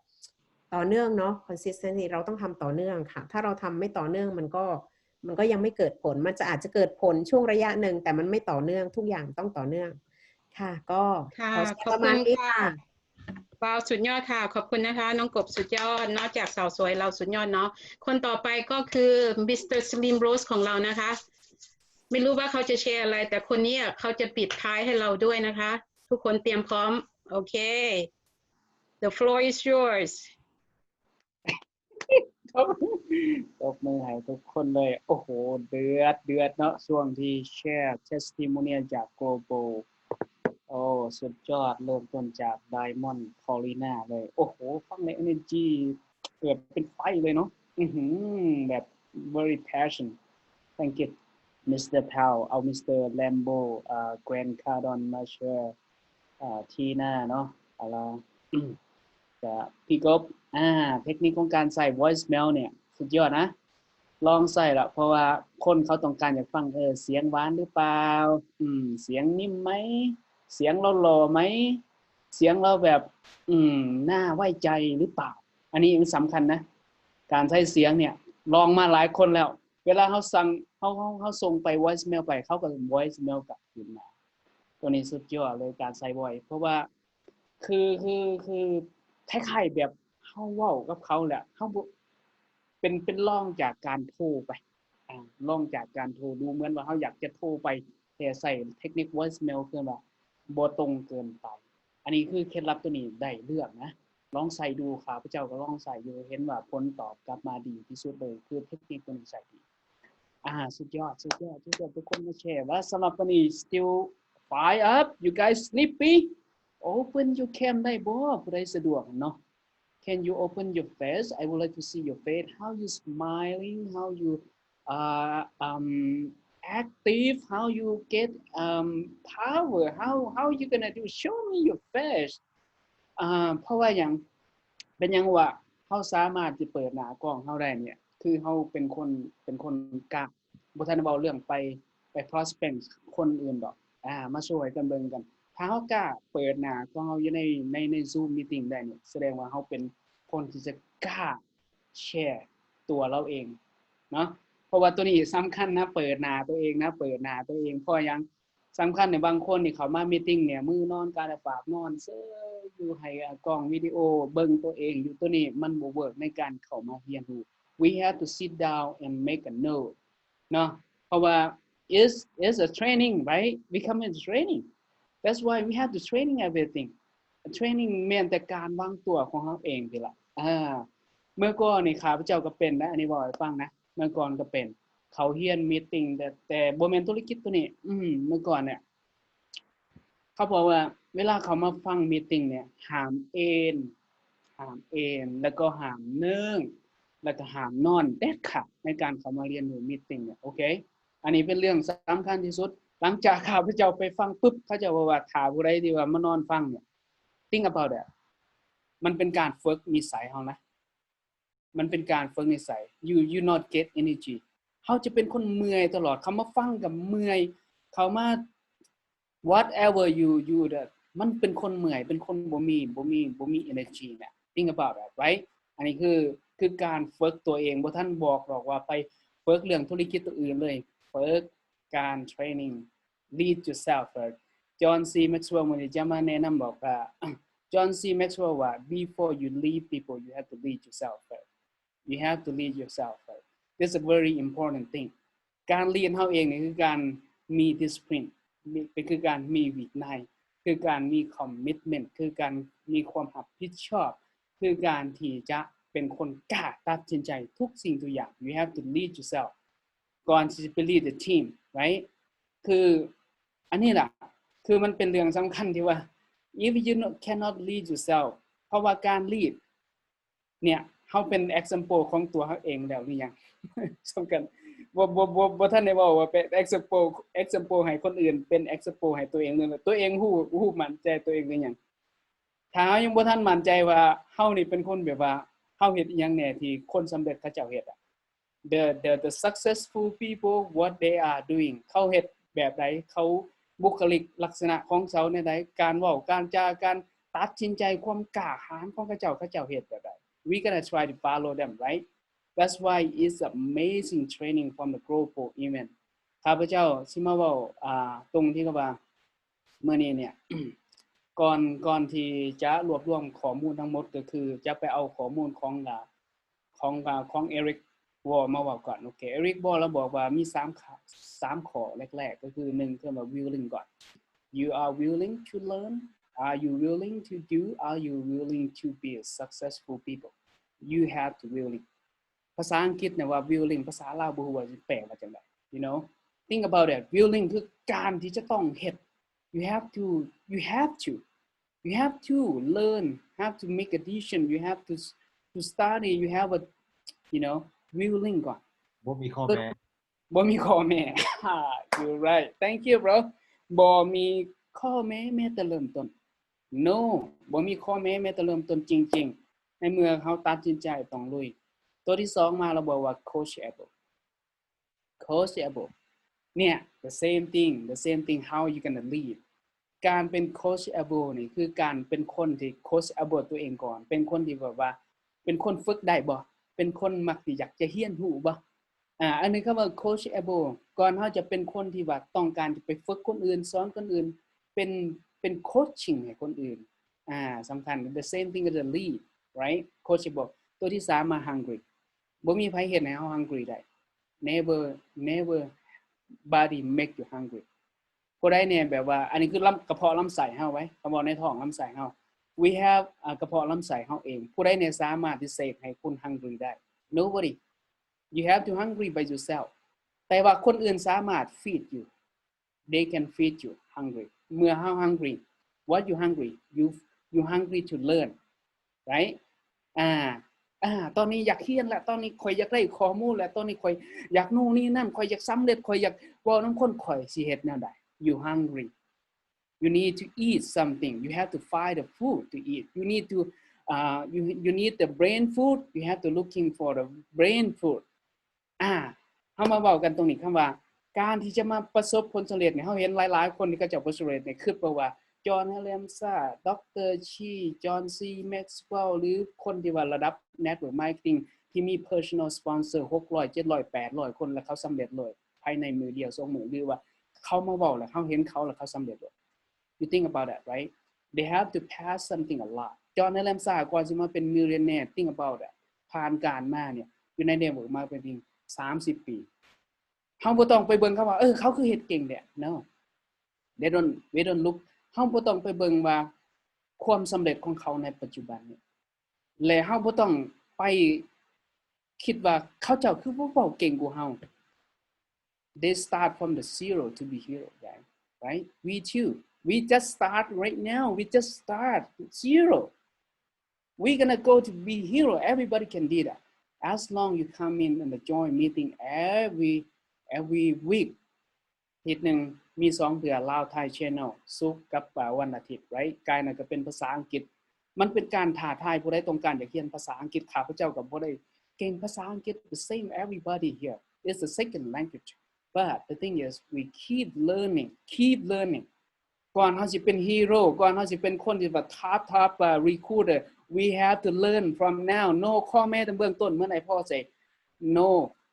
ต่อเนื่องเนาะ consistency เราต้องทำต่อเนื่องค่ะถ้าเราทำไม่ต่อเนื่องมันก็ยังไม่เกิดผลมันจะอาจจะเกิดผลช่วงระยะหนึ่งแต่มันไม่ต่อเนื่องทุกอย่างต้องต่อเนื่องค่ะก็ขอแชร์ประมาณนี้ค่ะว้าวสุดยอดค่ะขอบคุณนะคะน้องกบสุดยอดนอกจากสาวสวยเราสุดยอดเนาะคนต่อไปก็คือมิสเตอร์สลิมโรสของเรานะคะไม่รู้ว่าเขาจะแชร์อะไรแต่คนนี้เขาจะปิดท้ายให้เราด้วยนะคะทุกคนเตรียมพร้อมโอเค the floor is yours ตบมือให้ทุกคนเลยโอ้โหเดือดเนาะช่วงที่แชร์ testimonial จากโกโบโอ้สุดยอดเริ่มต้นจากไดมอนด์พอลิน่าเลยโอ้โหฟังใน energy เกิดเป็นไฟเลยเนาะแบบ very passion thank you Mr. Powell เอา Mr. Lambo Grant Cardone มาแชร์ทีหน้าเนาะอะไรจะพี่กบเทคนิคของการใส่ voice mail เนี่ยสุดยอดนะลองใส่ละเพราะว่าคนเขาต้องการอยากฟังเสียงหวานหรือเปล่าเสียงนิ่มไหมเสียงเราหล่อไหมเสียงเราแบบน่าไว้ใจหรือเปล่าอันนี้มันสำคัญนะการใช้เสียงเนี่ยลองมาหลายคนแล้วเวลาเขาสั่งเขาส่งไป voice mail ไปเขาก็ voice mail กลับคืนมาตัวนี้สุดยอดเลยการใส่ voice เพราะว่าคือคล้ายๆแบบเขาเว้ากับเขาแหละเขาเป็นล่องจากการโทรไปล่องจากการโทรดูเหมือนว่าเขาอยากจะโทรไปแต่ใส่เทคนิค voice mail คือว่าบ่ตรงเกินไปอันนี้คือเคล็ดลับตัวนี้ได้เรื่องนะลองใส่ดูค่ะพระเจ้าก็ลองใส่อยู่เห็นว่าผลตอบกลับมาดีที่สุดเลยคือเทคนิคตัวนี้ใส่ดีสุดยอดทุกคนมาแชร์ว่าสำหรับวันนี้ still fire up you guys sleepy open your cam ได้บ่ผู้ใดสะดวกเนาะ Can you open your face? I would like to see your face. How you smiling? How you active? How you get power? How you gonna do? Show me your face. เพราะว่าอย่างเป็นยังว่าเขาสามารถที่เปิดหน้ากล้องเขาได้เนี่ยคือเขาเป็นคนกล้าบ่ทันเว้าเรื่องไป prospect คนอื่นดอกมาช่วยกันเบิ่งกันถ้าเขากล้าเปิดหน้ากล้องเขาอยู่ใน Zoom meeting ได้เนี่ยแสดงว่าเขาเป็นคนที่จะกล้าแชร์ตัวเราเองเนาะเพราะว่าตัวนี้สำคัญนะเปิดหน้าตัวเองนะเปิดหน้าตัวเองเพราะยังสำคัญในบางคนนี่เขามามีตติ้งเนี่ยมือนอนการฝากนอนเซอยู่ให้กล้องวิดีโอเบิ่งตัวเองอยู่ตัวนี้มันบ่เวิร์กในการเข้ามาเรียนรู้ we have to sit down and make a note เนาะเพราะว่า is a training right becoming training that's why we have to training everything training แม่นแต่การวางตัวของเฮาเองนี่ล่ะเมื่อก่อนนี่ข้าพเจ้าก็เป็นนะอันนี้บอกให้ฟังนะเมื่อก่อนก็เป็นเขาเรียนมีตติ้งแต่บ่แม่นธุรกิจตัวนี้เมื่อก่อนเนี่ยเขาบอกว่าเวลาเขามาฟังมีตติ้งเนี่ยห้ามเอนแล้วก็ห้ามเนื่องแล้วก็ห้ามนอนเด็ดขาดในการเข้ามาเรียนรู้มีตติ้งเนี่ยโอเคอันนี้เป็นเรื่องสำคัญที่สุดหลังจากข้าพเจ้าไปฟังปึ๊บเขาจะบอกว่าถ้าผู้ใดที่ว่ามานอนฟังเนี่ย think about that มันเป็นการฝึกนิสัยเฮานะมันเป็นการฝึกนิสัย you not get energy เฮาจะเป็นคนเมื่อยตลอดเขามาฟังกับเมื่อยเขามา whatever you that มันเป็นคนเมื่อยเป็นคนบ่มี energy เนี่ย think about that right อันนี้คือการฝึกตัวเองบ่ทันบอกหรอกว่าไปฝึกเรื่องธุรกิจตัวอื่นเลยฝึกการ training lead yourself first John C Maxwell มันจะมาแนะนำบอกว่า John C Maxwell ว่า before you lead people you have to lead yourself first you have to lead yourself first this is a very important thing การเรียนเฮาเองนี่คือการมี discipline เป็นคือการมีวินัยคือการมี commitment คือการมีความรับผิดชอบคือการที่จะเป็นคนกล้าตัดสินใจทุกสิ่งทุกอย่าง you have to lead yourself ก่อนที่จะไป lead the team right คืออันนี้ล่ะคือมันเป็นเรื่องสำคัญที่ว่า if you cannot lead yourself เพราะว่าการ lead เนี่ยเฮาเป็น example ของตัวเฮาเองแล้วหรือยังสำคัญบ่ทันได้เว้าว่าเป็น example ให้คนอื่นเป็น example ให้ตัวเองเลยตัวเองฮู้มั่นใจตัวเองหรือยังถ้าเฮายังบ่ทันมั่นใจว่าเฮานี่เป็นคนแบบว่าเฮาเฮ็ดอีหยังแน่ที่คนสำเร็จเขาเจ้าเฮ็ดthe successful people what they are doing เขาเฮ็ดแบบใดเขาบุคลิกลักษณะของเขาในใดการเว้าการจาการตัดสินใจความกล้าหาญของเขาเจ้าเฮ็ดแบบใด we gonna try to follow them right that's why it's amazing training from the global event ข้าพเจ้าสิมาเว้าตรงที่ว่าเมื่อนี้เนี่ย ก่อนที่จะรวบรวมข้อมูลทั้งหมดก็คือจะไปเอาข้อมูลของเอริกวอลมาว่าก่อนโอเคเอริกวอลเราบอกว่ามี3ข้อแรกๆก็คือ1คือว่า willing ก่อน you are willing to learn are you willing to do are you willing to be a successful people you have to willing ภาษาอังกฤษเนี่ยว่า willing ภาษาลาวบ่ฮู้ว่าสิแปลว่าจังได you know think about it willing คือการที่จะต้องเฮ็ด you have to learn have to make a decision you have to study you have a you know willing ก่อนบ่มีข้อแม้ you're right thank you bro บ่มีข้อแม้แต่เริ่มต้น no บ่มีข้อแม้แต่เริ่มต้นจริงๆในเมื่อเฮาตัดสินใจต้องลุยตัวที่2มาเราบอกว่า coachable เนี่ย the same thing how you gonna lead การเป็น coachable นี่คือการเป็นคนที่ coachable ตัวเองก่อนเป็นคนที่แบบว่าเป็นคนฝึกได้บ่เป็นคนมักที่อยากจะเรียนรู้บ่อันนี้คำว่า coachable ก่อนเฮาจะเป็นคนที่ว่าต้องการจะไปฝึกคนอื่นสอนคนอื่นเป็น coaching ให้คนอื่นสำคัญ the same thing as the lead right coachable ตัวที่3มา hungry บ่มีไผเฮ็ดให้เฮา hungry ได้ never body make you hungry ผู้ใดเนี่ยแบบว่าอันนี้คือกระเพาะลำไส้เฮาไว้กระเพาะในท้องลำไส้เฮาwe have กระเพาะลำไส้เฮาเองผู้ใดเนี่ยสามารถที่เสกให้คุณ hungry ได้ nobody you have to hungry by yourself แต่ว่าคนอื่นสามารถ feed you they can feed you hungry เมื่อเฮา hungry what you hungry you hungry to learn right ตอนนี้อยากเรียนแล้วตอนนี้ข่อยอยากได้ข้อมูลแล้วตอนนี้ข่อยอยากนู่นนี่นั่นข่อยอยากสำเร็จข่อยอยากเว้านำคนข่อยสิเฮ็ดแนวใด you hungry you need to eat something you have to find the food to eat you need to you need the brain food you have to looking for the brain food เฮามาเว้ากันตรงนี้คำว่าการที่จะมาประสบผลสำเร็จเนี่ยเฮาเห็นหลายๆคนที่เขาเจ้าประสบผลสำเร็จเนี่ยคือเพราะว่าจอห์นเฮเลมซ่าดรชีจอห์นซีแม็กซ์เวลหรือคนที่ว่าระดับ network marketing ที่มี personal sponsor 600 700 800คนแล้วเขาสำเร็จเลยภายในมือเดียว2มือหรือว่าเขามาเว้าแล้วเขาเห็นเขาแล้วเขาสำเร็จเลย you think about that right they have to pass something a lot จอห์นเฮเลมซ่ากว่าสิมาเป็น millionaire think about that ผ่านการมาเนี่ยอยู่ใน network marketing 30 ปี เฮาบ่ต้องไปเบิ่งเขาว่าเขาคือเฮ็ดเก่งแท้ no we don't look เฮาบ่ต้องไปเบิ่งว่าความสำเร็จของเขาในปัจจุบันนี้และเฮาบ่ต้องไปคิดว่าเขาเจ้าคือบ่เว้าเก่งกว่าเฮา they start from the zero to be hero guys right we too we just start right now we just start zero we're gonna go to be hero everybody can do that as long you come in and join meeting every week อาทิตย์นึงมี2เทื่อลาวไทย channel ศุกร์กับวันอาทิตย์ right กายนั้นก็เป็นภาษาอังกฤษมันเป็นการท้าทายผู้ใดต้องการอยากเรียนภาษาอังกฤษข้าพเจ้าก็บ่ได้เก่งภาษาอังกฤษ the same everybody here it's the second language but the thing is we keep learning ก่อนเฮาสิเป็นฮีโร่ก่อนเฮาสิเป็นคนที่ว่า top recruiter we have to learn from now no ข้อแม้แต่เบื้องต้นเมื่อไหร่พ่อ say no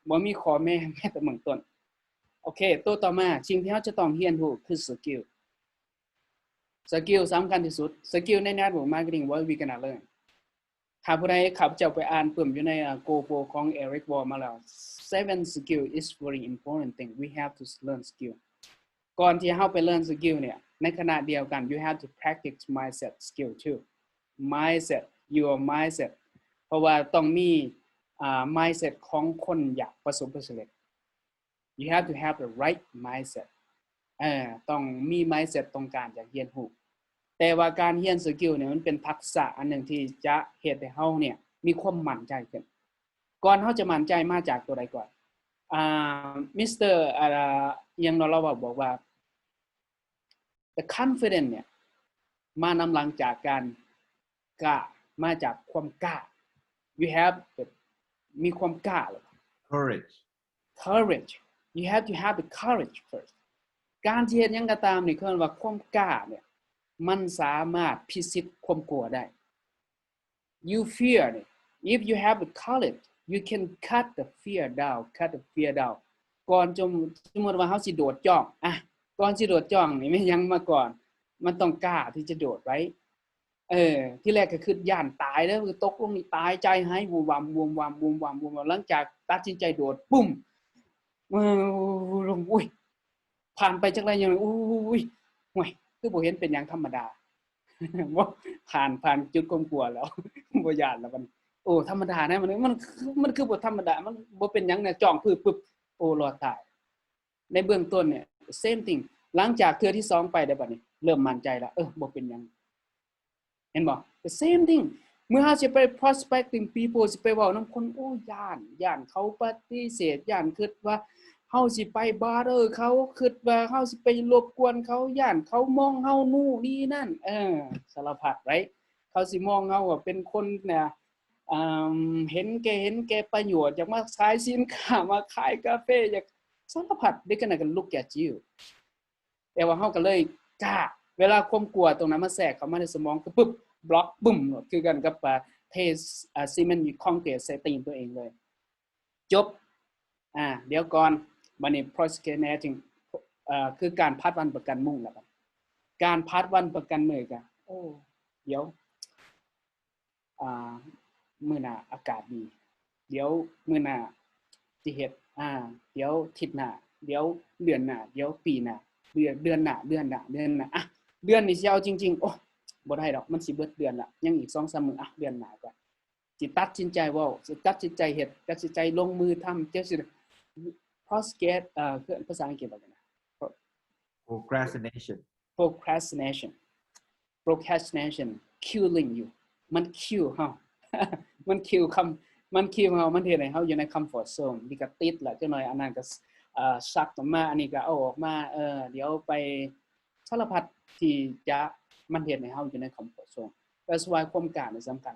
บ่มีข้อแม้แต่เบื้องต้นโอเคตัวต่อมาสิ่งที่เฮาจะต้องเรียนรู้คือสกิลสำคัญที่สุดสกิลใน network marketing what we gonna learn ถ้าผู้ใดขับเจ้าไปอ่านปึ้มอยู่ใน GoPro ของ Eric Wall มาแล้ว 7 skill is very important thing we have to learn skill ก่อนที่เฮาไป learn skill เนี่ยในขณะเดียวกัน you have to practice mindset skill too mindset your mindset เพราะว่าต้องมีmindset ของคนอยากประสบความสำเร็จ you have to have the right mindset ต้องมี mindset ตรงการอยากเรียนรู้แต่ว่าการเรียนสกิลเนี่ยมันเป็นทักษะอันนึงที่จะเฮ็ดให้เฮาเนี่ยมีความมั่นใจขึ้นก่อนเฮาจะมั่นใจมาจากตัวใดก่อนมิสเตอร์ยังเราบอกว่า the confidence เนี่ยมานำหลังจากการกล้ามาจากความกล้า you have มีความกล้า courage you have to have the courage first การที่เฮ็ดหยังก็ตามนี่คือว่าความกล้าเนี่ยมันสามารถพิชิตความกลัวได้ you fear if you have the courage you can cut the fear down ก่อนสมมุติว่าเฮาสิโดดจ้องก่อนสิโดดจ้องนี่แม่นยังมาก่อนมันต้องกล้าที่จะโดดไว้ที่แรกก็คือย่านตายแล้วตกลงนี่ตายใจหายวูมวามหลังจากตัดสินใจโดดปุ้มอุ้ยผ่านไปจักไรยังอุ้ยห่วยคือบ่เห็นเป็นหยังธรรมดาบ่ผ่านจุดความกลัวแล้วบ่ย่านแล้วมันธรรมดานะมันคือบ่ธรรมดามันบ่เป็นหยังเนี่ยจ้องปึ๊บรอดตายในเบื้องต้นเนี่ย same thing หลังจากเทื่อที่2ไปได้บัดนี้เริ่มมั่นใจแล้วบ่เป็นหยังเห็นบ่ the same thing เมื่อเฮาสิไป prospecting people สิไปเว้านำคนย่านเขาปฏิเสธย่านคิดว่าเฮาสิไปบาร์เขาคิดว่าเฮาสิไปรบกวนเขาย่านเขามองเฮานู่นนี่นั่นสารพัดไรเขาสิมองเฮาว่าเป็นคนเนี่ยเห็นแก่ประโยชน์อยากมาขายสินค้ามาขายกาแฟอยากสารพัดเด็กกันก็ look at you แต่ว่าเฮาก็เลยกล้าเวลาความกลัวตรงนั้นมาแทรกเข้ามาในสมองก็ปึ๊บบล็อกบึ้มคือกันกับเทซีเมนต์คอนกรีตใส่ตีนตัวเองเลยจบเดี๋ยวก่อนบัดนี้ procrastinating คือการพัดวันประกันมุ่งแล้วครับการพัดวันประกันมื้อก็เดี๋ยวมื้อหน้าอากาศดีเดี๋ยวมื้อหน้าสิเฮ็ดเดี๋ยวอาทิตย์หน้าเดี๋ยวเดือนหน้าเดี๋ยวปีหน้าเดือนหน้าเดือนนี้สิเอาจริงๆบ่ได้ดอกมันสิเบิดเดือนละยังอีก 2-3 มื้อเดือนหน้าก่อนสิตัดสินใจเว้าสิตัดสินใจเฮ็ดตัดสินใจลงมือทำจังซี่procrastinate คือภาษาอังกฤษว่าไงนะ procrastination killing you มัน kill เฮา มัน kill เฮามันเฮ็ดให้เฮาอยู่ใน comfort zone นี่ก็ติดละจังหน่อยอันนั้นก็ซักออกมาอันนี้ก็เอาออกมาเดี๋ยวไปสารพัดที่จะมันเฮ็ดให้เฮาอยู่ใน comfort zone that's why ความกล้านี่สำคัญ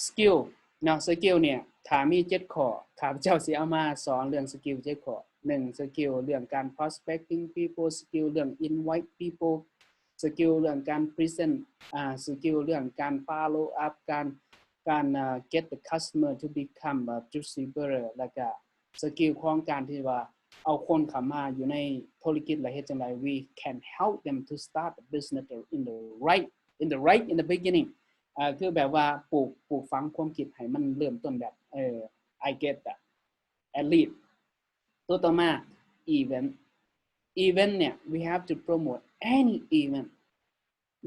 skill เนาะสกิลเนี่ยถ้ามี7ข้อข้าพเจ้าสิเอามาสอนเรื่องสกิล7ข้อ1สกิลเรื่องการ prospecting people สกิลเรื่อง invite people สกิลเรื่องการ present สกิลเรื่องการ follow up การ get the customer to become a distributor แล้วก็สกิลของการที่ว่าเอาคนเข้ามาอยู่ในธุรกิจแล้วเฮ็ดจังได๋ we can help them to start a business in the beginningคือแบบว่าปลูกฝังความคิดให้มันเริ่มต้นแบบI get that at least ตัวต่อมา event เนี่ย we have to promote any event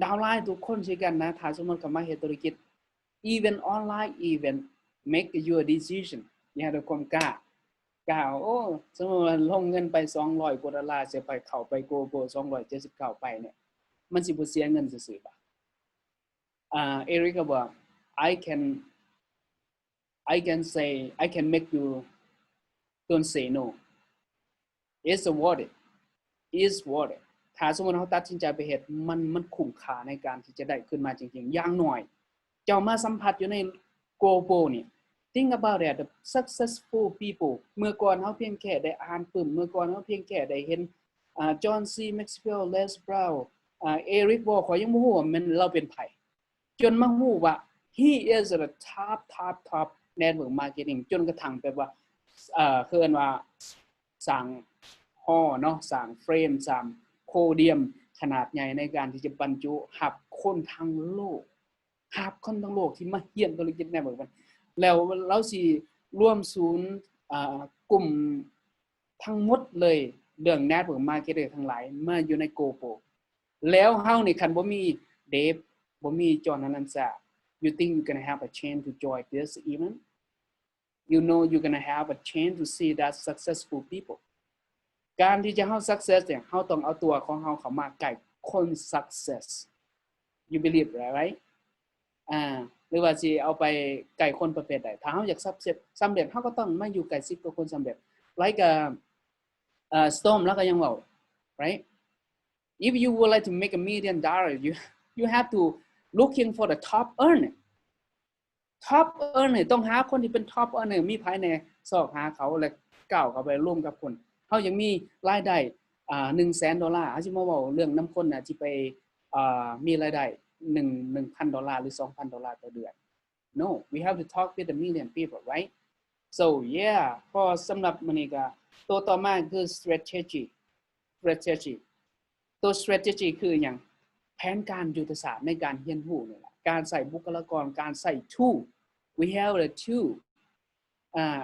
ดาวน์ไลน์ทุกคนสิกันนะถ้าสมมุติก็มาเฮ็ดธุรกิจ event online event make your decision อย่าได้ความกล้าโอ้สมมุติว่าลงเงินไป$200กว่าสิไปเข้าไปโกโบ279ไปเนี่ยมันสิบ่เสียเงินซื่อๆป่ะเอริกก็บอก I can say I can make you don't say no it's worth it ถ้าสมมุติเฮาตัดสินใจไปเฮ็ดมันคุ้มค่าในการที่จะได้ขึ้นมาจริงๆอย่างน้อยเจ้ามาสัมผัสอยู่ในโกโบนี่ Think about it the successful people เมื่อก่อนเฮาเพียงแค่ได้อ่านปึ้มเมื่อก่อนเฮาเพียงแค่ได้เห็นJohn C Maxwell Les Brown Eric Wall ขอยยังบ่ฮู้ว่ามันเราเป็นไผจนมาฮู้ว่า he is the top network marketing จนกระทั่งแบบว่าคืออันว่าสร้างฮอเนาะสร้างเฟรมสร้างโพเดียมขนาดใหญ่ในการที่จะบรรจุรับคนทั้งโลกที่มาเรียนธุรกิจแนวมันแล้วเราสิร่วมศูนย์กลุ่มทั้งหมดเลยเรื่อง network marketing ทั้งหลายมาอยู่ในโกโปแล้วเฮานี่คันบ่มีเดฟบ่มีจอห์นนันซา you think you're going to have a chance to join this event you know you're going to have a chance to see that successful people การที่จะเฮา success เนี่ยเฮาต้องเอาตัวของเฮาเข้ามาใกล้คน success you believe right หรือว่าสิเอาไปใกล้คนประเภทใดถ้าเฮาอยากสำเร็จเฮาก็ต้องมาอยู่ใกล้ชิดกับคนสำเร็จ like Storm แล้วก็ยังเว้า right if you would like to make $1 million you have to looking for the top earner ต้องหาคนที่เป็น top earner มีภายในซอกหาเขาแล้วก้าวเข้าไปร่วมกับคนเฮายังมีรายได้$100,000เฮาสิมาเว้าเรื่องนำคนน่ะที่ไปมีรายได้$1,000 หรือ$2,000 ต่อเดือน no we have to talk with 1 million people right so yeah พอสำหรับมื้อนี้ก็ตัวต่อมาคือ strategy ตัว strategy คือหยังแผนการยุทธศาสตร์ในการเรียนรู้นี่ล่ะการใส่บุคลากรการใส่ tool we have the tool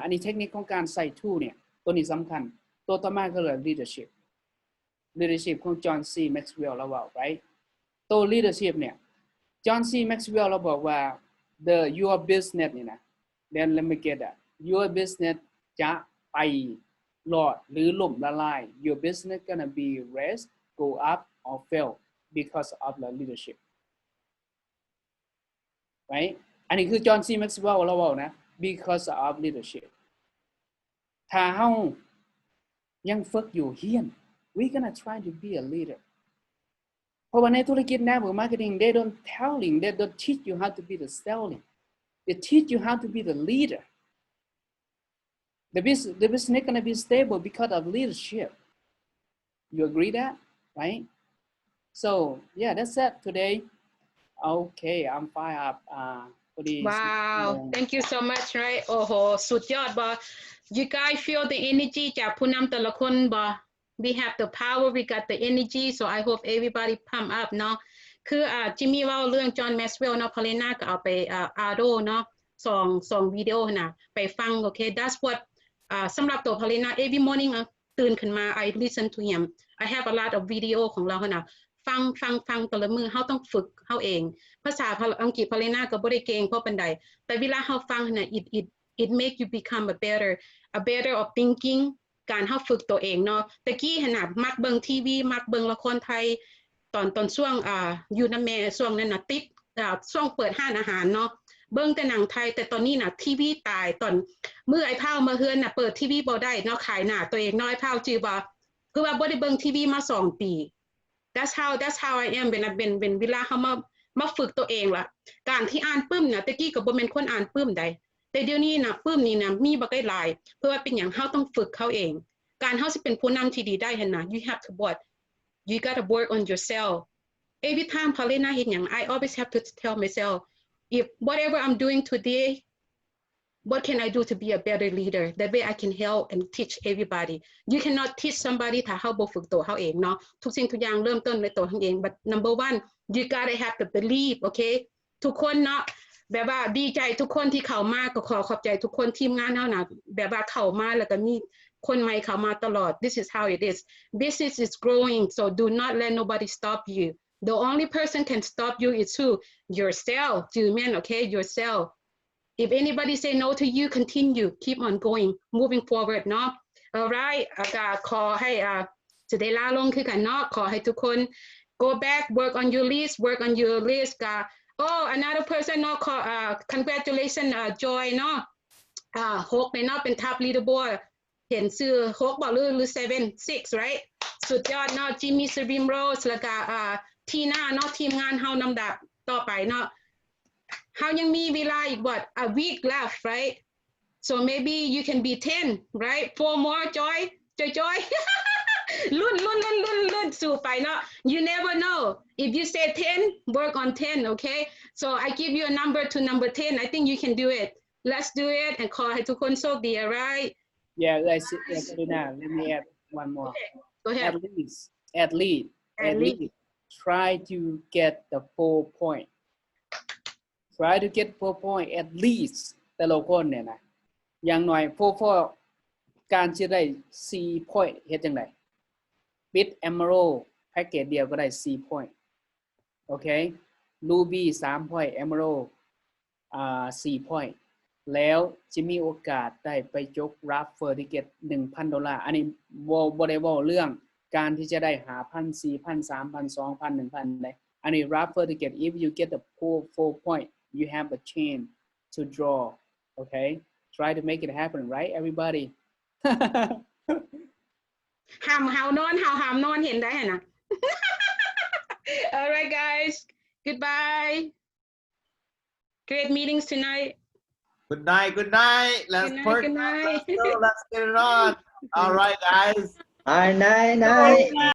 อันนี้เทคนิคของการใส่ tool เนี่ยตัวนี้สำคัญตัวต่อมาคือ leadership ของ John C Maxwell แล้วว่า right ตัว leadership เนี่ย John C Maxwell เราบอกว่า your business นี่นะ then let me get that your business จะไปรอดหรือล่มละลาย your business gonna be raised go up or fail because of the leadership right อันนี้คือ John C Maxwell เราบอกนะ because of leadership ถ้าเฮายังฝึกอยู่เฮียน we gonna try to be a leader เพราะว่าในธุรกิจ network marketing they don't teach you how to be the selling they teach you how to be the leader the business gonna be stable because of leadership you agree that right so yeah that's it today okay I'm fired up wow thank you so much right โอ้โหสุดยอดบ่ you guys feel the energy จากผู้นำแต่ละคนบ่ we have the power we got the energy so I hope everybody pump up เนาะคือจิมมี่เว้าเรื่อง John Maxwell เนาะพอเลน่าก็เอาไปaudio เนาะ2วิดีโอน่ะไปฟังโอเค that's what สำหรับตัวพอเลน่า every morning ตื่นขึ้นมา I listen to him I have a lot of video ของเราน่ะฟังแต่ละมือเฮาต้องฝึกเฮาเองภาษาอังกฤษพอเลน่าก็บ่ได้เก่งเพราะปานใดแต่เวลาเฮาฟังน่ะ it make you become a better of thinking การเฮาฝึกตัวเองเนาะตะกี้หั่นน่ะมักเบิ่งทีวีมักเบิ่งละครไทยตอนช่วงอยู่นำแม่ช่วงนั้นน่ะติดช่วงเปิดร้านอาหารเนาะเบิ่งแต่หนังไทยแต่ตอนนี้น่ะทีวีตายตอนมื้อไอ้พาวมาเฮือนน่ะเปิดทีวีบ่ได้เนาะขายหน้าตัวเองน้อยพาวจื้อบ่คือว่าบ่ได้เบิ่งทีวีมา2ปีThat's how I am เป็นเวลาเฮามาฝึกตัวเองล่ะการที่อ่านปึ้มน่ะตะกี้ก็บ่แม่นคนอ่านปึ้มใดแต่เดี๋ยวนี้น่ะปึ้มนี่น่ะมีบ่หลายเพื่อว่าเป็นหยังเฮาต้องฝึกเขาเองการเฮาสิเป็นผู้นำที่ดีได้หั่นน่ะ you have to you got to work on yourself every time Paulina เฮ็ดหยัง I always have to tell myself if whatever I'm doing today what can I do to be a better leader that way I can help and teach everybody you cannot teach somebody ถ้าเฮาบ่ฝึกตัวเฮาเองเนาะทุกสิ่งทุกอย่างเริ่มต้นด้วยตัวเฮาเอง but number 1 you got to have to believe okay ทุกคนเนาะแบบว่าดีใจทุกคนที่เข้ามาก็ขอบใจทุกคนทีมงานเฮาน่ะแบบว่าเข้ามาแล้วก็มี คนใหม่เข้ามาตลอด This is how it is. Business is growing, so do not let nobody stop you. The only person can stop you is who? Yourself. จือแม่น okay? Yourself. If anybody say no to you, continue. Keep on going. Moving forward เนาะ Alright. ก็ขอให้จะได้ลาลงคือกันเนาะ ขอให้ทุกคน go back, work on your list, work on your list ก็ Oh, another person เนาะ congratulations Joy เนาะ6เลยเนาะเป็น top leaderboard เห็นชื่อ6บ่หรือ7 6 right สุดยอดเนาะ Jimmy Srim Rose แล้วก็Tina เนาะทีมงานเฮานำดับต่อไปเนาะเฮายังมีเวลาอีก what a week left right so maybe you can be 10 right 4 more Joy ลุ้นสู่ไปเนาะ you never know if you say 10 work on 10 okay so I give you a number to number 10 I think you can do it let's do it and ขอให้ทุกคนโชคดี alright Yeah, Karina, let me add one more. go ahead At least try to get the 4 point. Try to get 4 point at least แต่ละคนเนี่ยนะอย่างน้อย4การจะได้4 point เฮ็ดจังได๋ Bit Emerald แพ็กเกจเดียวก็ได้4 point. Okay? Ruby 3 point, Emerald 4 point. แล้วจะมีโอกาสได้ไปยกรับเฟอร์ติเกต $1,000 อันนี้บ่ได้เว้าเรื่องการที่จะได้ 5,000 4,000 3,000 2,000 1,000 ได้อันนี้รับเฟอร์ติเกต if you get the 4 point you have a chance to draw okay try to make it happen right everybody ห้ามนอนเห็นได้นะ Alright guys goodbye great meetings tonight Good night. Let's good night. Let's get it on. All right, guys. Night.